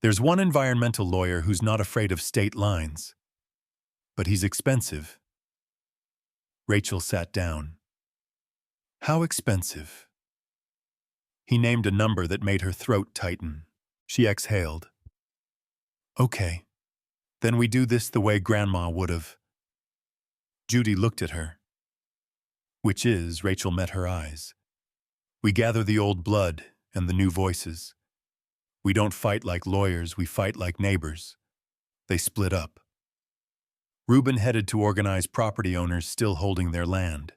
There's one environmental lawyer who's not afraid of state lines. But he's expensive. Rachel sat down. How expensive? He named a number that made her throat tighten. She exhaled. Okay. Then we do this the way Grandma would have. Judy looked at her. Which is, Rachel met her eyes. We gather the old blood and the new voices. We don't fight like lawyers, we fight like neighbors. They split up. Reuben headed to organize property owners still holding their land.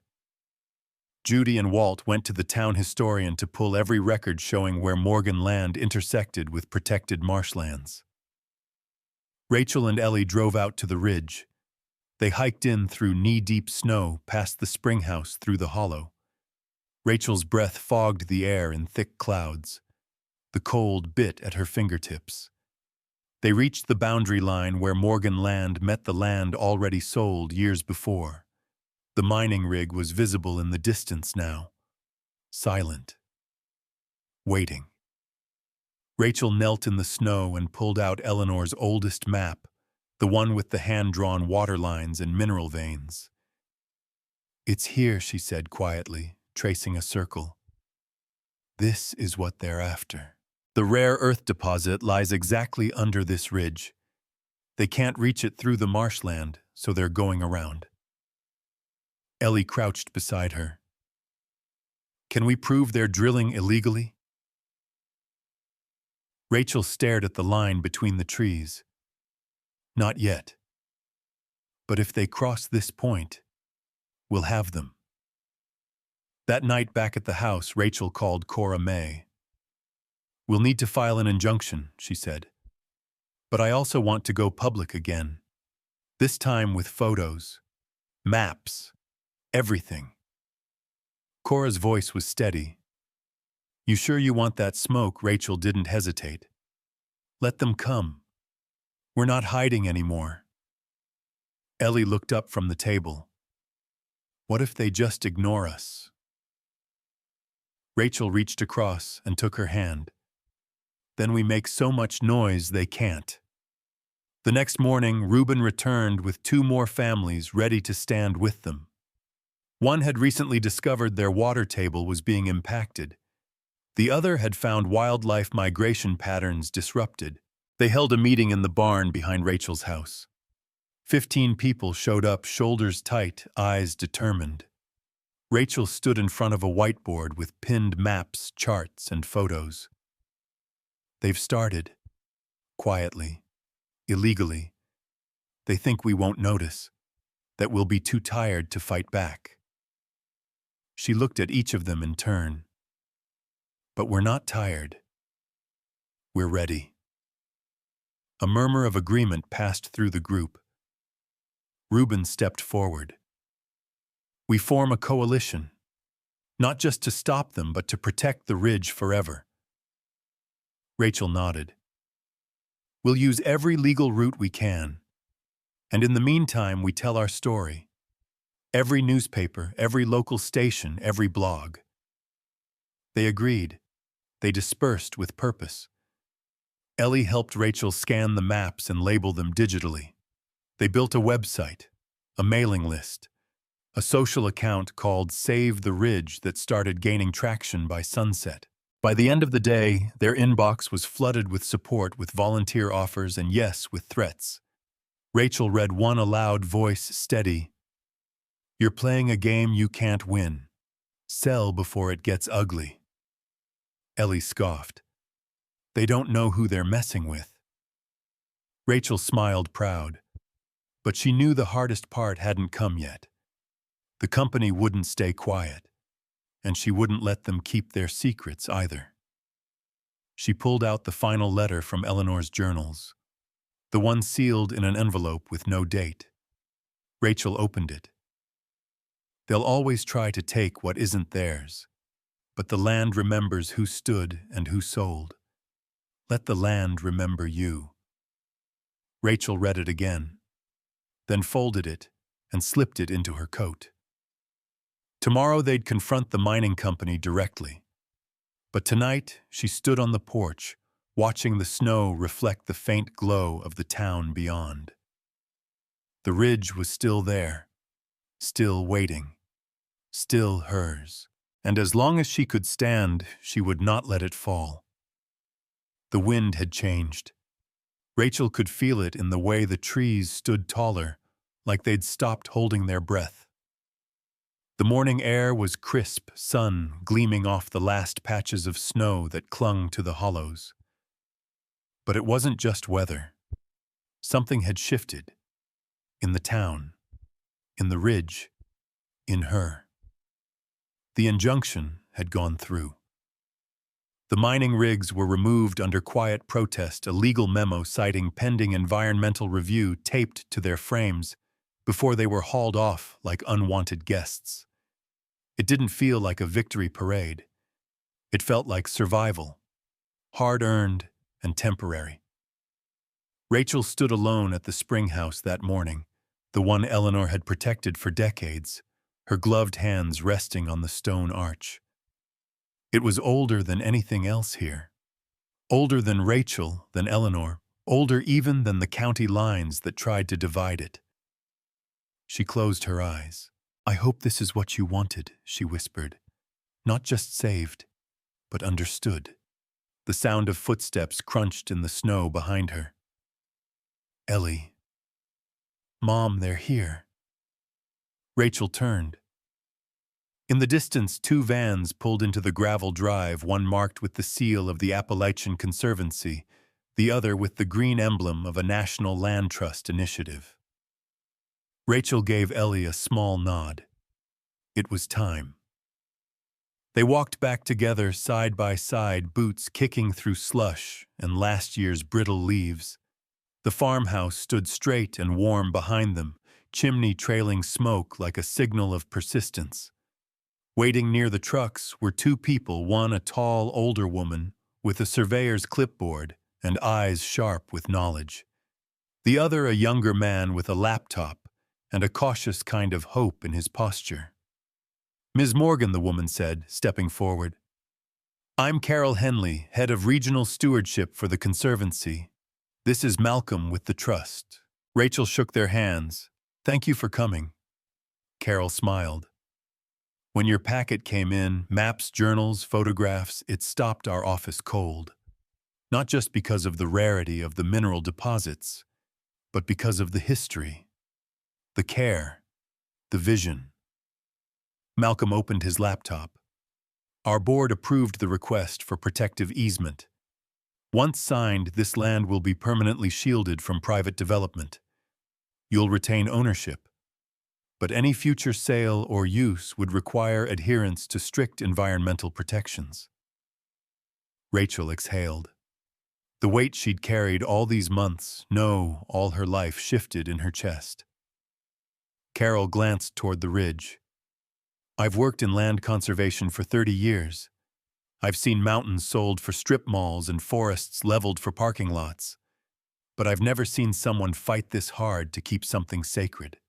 Judy and Walt went to the town historian to pull every record showing where Morgan land intersected with protected marshlands. Rachel and Ellie drove out to the ridge. They hiked in through knee-deep snow past the spring house through the hollow. Rachel's breath fogged the air in thick clouds. The cold bit at her fingertips. They reached the boundary line where Morgan land met the land already sold years before. The mining rig was visible in the distance now, silent, waiting. Rachel knelt in the snow and pulled out Eleanor's oldest map, the one with the hand-drawn water lines and mineral veins. "It's here," she said quietly, tracing a circle. "This is what they're after. The rare earth deposit lies exactly under this ridge. They can't reach it through the marshland, so they're going around." Ellie crouched beside her. "Can we prove they're drilling illegally?" Rachel stared at the line between the trees. "Not yet. But if they cross this point, we'll have them." That night back at the house, Rachel called Cora May. "We'll need to file an injunction," she said. "But I also want to go public again. This time with photos, maps, everything." Cora's voice was steady. "You sure you want that smoke?" Rachel didn't hesitate. "Let them come. We're not hiding anymore." Ellie looked up from the table. "What if they just ignore us?" Rachel reached across and took her hand. "Then we make so much noise they can't." The next morning, Reuben returned with 2 more families ready to stand with them. One had recently discovered their water table was being impacted. The other had found wildlife migration patterns disrupted. They held a meeting in the barn behind Rachel's house. 15 people showed up, shoulders tight, eyes determined. Rachel stood in front of a whiteboard with pinned maps, charts, and photos. "They've started. Quietly. Illegally. They think we won't notice. That we'll be too tired to fight back." She looked at each of them in turn. "But we're not tired. We're ready." A murmur of agreement passed through the group. Reuben stepped forward. "We form a coalition, not just to stop them, but to protect the ridge forever." Rachel nodded. "We'll use every legal route we can. And in the meantime, we tell our story. Every newspaper, every local station, every blog." They agreed. They dispersed with purpose. Ellie helped Rachel scan the maps and label them digitally. They built a website, a mailing list, a social account called Save the Ridge that started gaining traction by sunset. By the end of the day, their inbox was flooded with support, with volunteer offers, and yes, with threats. Rachel read one aloud, voice steady. "You're playing a game you can't win. Sell before it gets ugly." Ellie scoffed. "They don't know who they're messing with." Rachel smiled, proud. But she knew the hardest part hadn't come yet. The company wouldn't stay quiet, and she wouldn't let them keep their secrets either. She pulled out the final letter from Eleanor's journals, the one sealed in an envelope with no date. Rachel opened it. "They'll always try to take what isn't theirs, but the land remembers who stood and who sold. Let the land remember you." Rachel read it again, then folded it and slipped it into her coat. Tomorrow they'd confront the mining company directly. But tonight she stood on the porch, watching the snow reflect the faint glow of the town beyond. The ridge was still there, still waiting, still hers. And as long as she could stand, she would not let it fall. The wind had changed. Rachel could feel it in the way the trees stood taller, like they'd stopped holding their breath. The morning air was crisp, sun gleaming off the last patches of snow that clung to the hollows. But it wasn't just weather. Something had shifted. In the town, in the ridge, in her. The injunction had gone through. The mining rigs were removed under quiet protest, a legal memo citing pending environmental review taped to their frames before they were hauled off like unwanted guests. It didn't feel like a victory parade. It felt like survival, hard-earned and temporary. Rachel stood alone at the spring house that morning, the one Eleanor had protected for decades, her gloved hands resting on the stone arch. It was older than anything else here. Older than Rachel, than Eleanor, older even than the county lines that tried to divide it. She closed her eyes. "I hope this is what you wanted," she whispered. "Not just saved, but understood." The sound of footsteps crunched in the snow behind her. "Ellie." "Mom, they're here." Rachel turned. In the distance, two vans pulled into the gravel drive, one marked with the seal of the Appalachian Conservancy, the other with the green emblem of a National Land Trust initiative. Rachel gave Ellie a small nod. It was time. They walked back together side by side, boots kicking through slush and last year's brittle leaves. The farmhouse stood straight and warm behind them, chimney trailing smoke like a signal of persistence. Waiting near the trucks were two people, one a tall, older woman with a surveyor's clipboard and eyes sharp with knowledge. The other a younger man with a laptop and a cautious kind of hope in his posture. "Ms. Morgan," the woman said, stepping forward. "I'm Carol Henley, head of regional stewardship for the Conservancy. This is Malcolm with the Trust." Rachel shook their hands. "Thank you for coming." Carol smiled. "When your packet came in, maps, journals, photographs, it stopped our office cold. Not just because of the rarity of the mineral deposits, but because of the history, the care, the vision." Malcolm opened his laptop. "Our board approved the request for protective easement. Once signed, this land will be permanently shielded from private development. You'll retain ownership, but any future sale or use would require adherence to strict environmental protections." Rachel exhaled. The weight she'd carried all these months, no, all her life, shifted in her chest. Carol glanced toward the ridge. "I've worked in land conservation for 30 years. I've seen mountains sold for strip malls and forests leveled for parking lots. But I've never seen someone fight this hard to keep something sacred."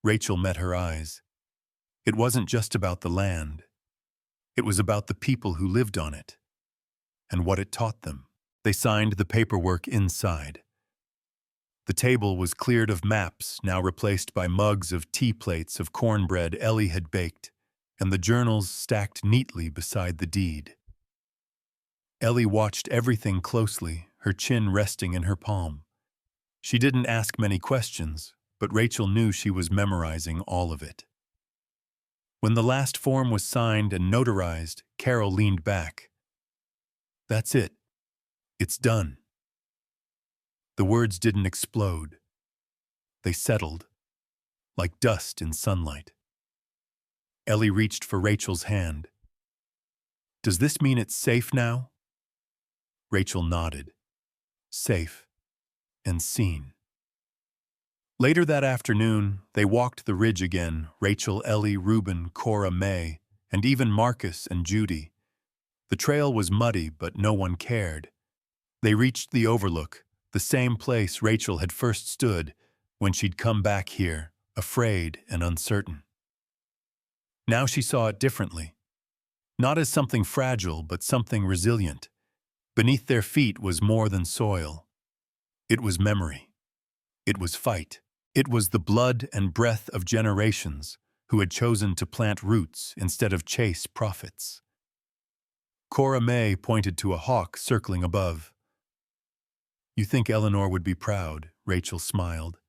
Rachel met her eyes. It wasn't just about the land. It was about the people who lived on it and what it taught them. They signed the paperwork inside. The table was cleared of maps, now replaced by mugs of tea plates of cornbread Ellie had baked, and the journals stacked neatly beside the deed. Ellie watched everything closely, her chin resting in her palm. She didn't ask many questions, but Rachel knew she was memorizing all of it. When the last form was signed and notarized, Carol leaned back. "That's it. It's done." The words didn't explode. They settled, like dust in sunlight. Ellie reached for Rachel's hand. "Does this mean it's safe now?" Rachel nodded. Safe and seen. Later that afternoon, they walked the ridge again, Rachel, Ellie, Reuben, Cora, May, and even Marcus and Judy. The trail was muddy, but no one cared. They reached the overlook, the same place Rachel had first stood when she'd come back here, afraid and uncertain. Now she saw it differently. Not as something fragile, but something resilient. Beneath their feet was more than soil. It was memory. It was fight. It was the blood and breath of generations who had chosen to plant roots instead of chase profits. Cora May pointed to a hawk circling above. "You think Eleanor would be proud," Rachel smiled.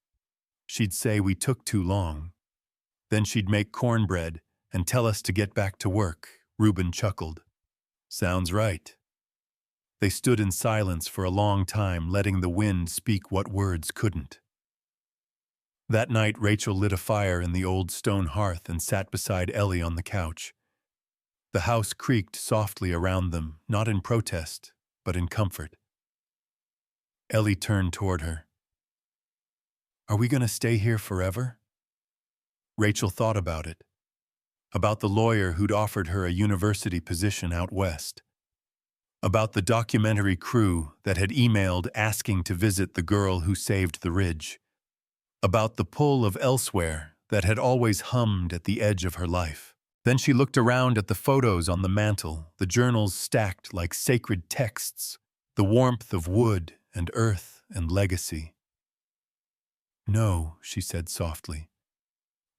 "She'd say we took too long. Then she'd make cornbread and tell us to get back to work," Reuben chuckled. "Sounds right." They stood in silence for a long time, letting the wind speak what words couldn't. That night, Rachel lit a fire in the old stone hearth and sat beside Ellie on the couch. The house creaked softly around them, not in protest, but in comfort. Ellie turned toward her. Are we going to stay here forever? Rachel thought about it. About the lawyer who'd offered her a university position out west. About the documentary crew that had emailed asking to visit the girl who saved the ridge. About the pull of elsewhere that had always hummed at the edge of her life. Then she looked around at the photos on the mantel, the journals stacked like sacred texts, the warmth of wood and earth and legacy. No, she said softly.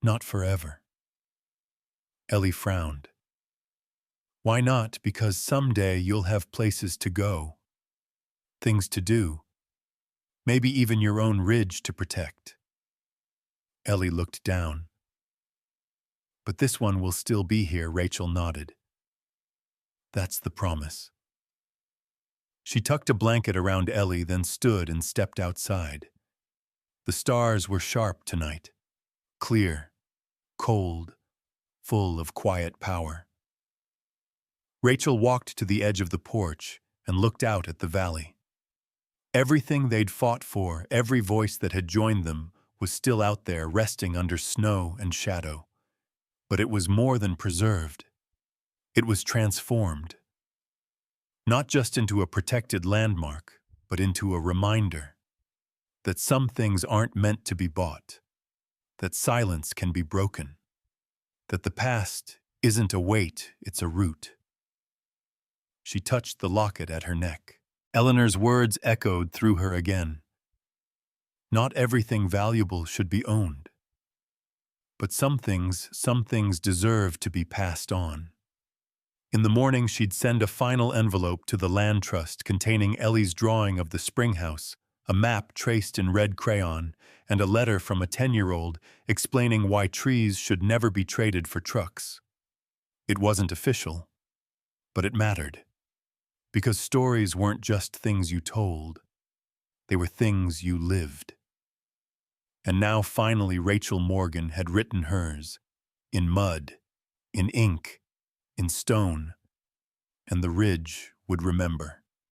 Not forever. Ellie frowned. Why not? Because someday you'll have places to go, things to do, maybe even your own ridge to protect. Ellie looked down. But this one will still be here, Rachel nodded. That's the promise. She tucked a blanket around Ellie, then stood and stepped outside. The stars were sharp tonight, clear, cold, full of quiet power. Rachel walked to the edge of the porch and looked out at the valley. Everything they'd fought for, every voice that had joined them, was still out there resting under snow and shadow. But it was more than preserved. It was transformed. Not just into a protected landmark, but into a reminder that some things aren't meant to be bought, that silence can be broken, that the past isn't a weight, it's a root. She touched the locket at her neck. Eleanor's words echoed through her again. Not everything valuable should be owned. But some things deserve to be passed on. In the morning, she'd send a final envelope to the land trust containing Ellie's drawing of the spring house, a map traced in red crayon, and a letter from a 10-year-old explaining why trees should never be traded for trucks. It wasn't official, but it mattered. Because stories weren't just things you told. They were things you lived. And now finally Rachel Morgan had written hers, in mud, in ink, in stone, and the ridge would remember.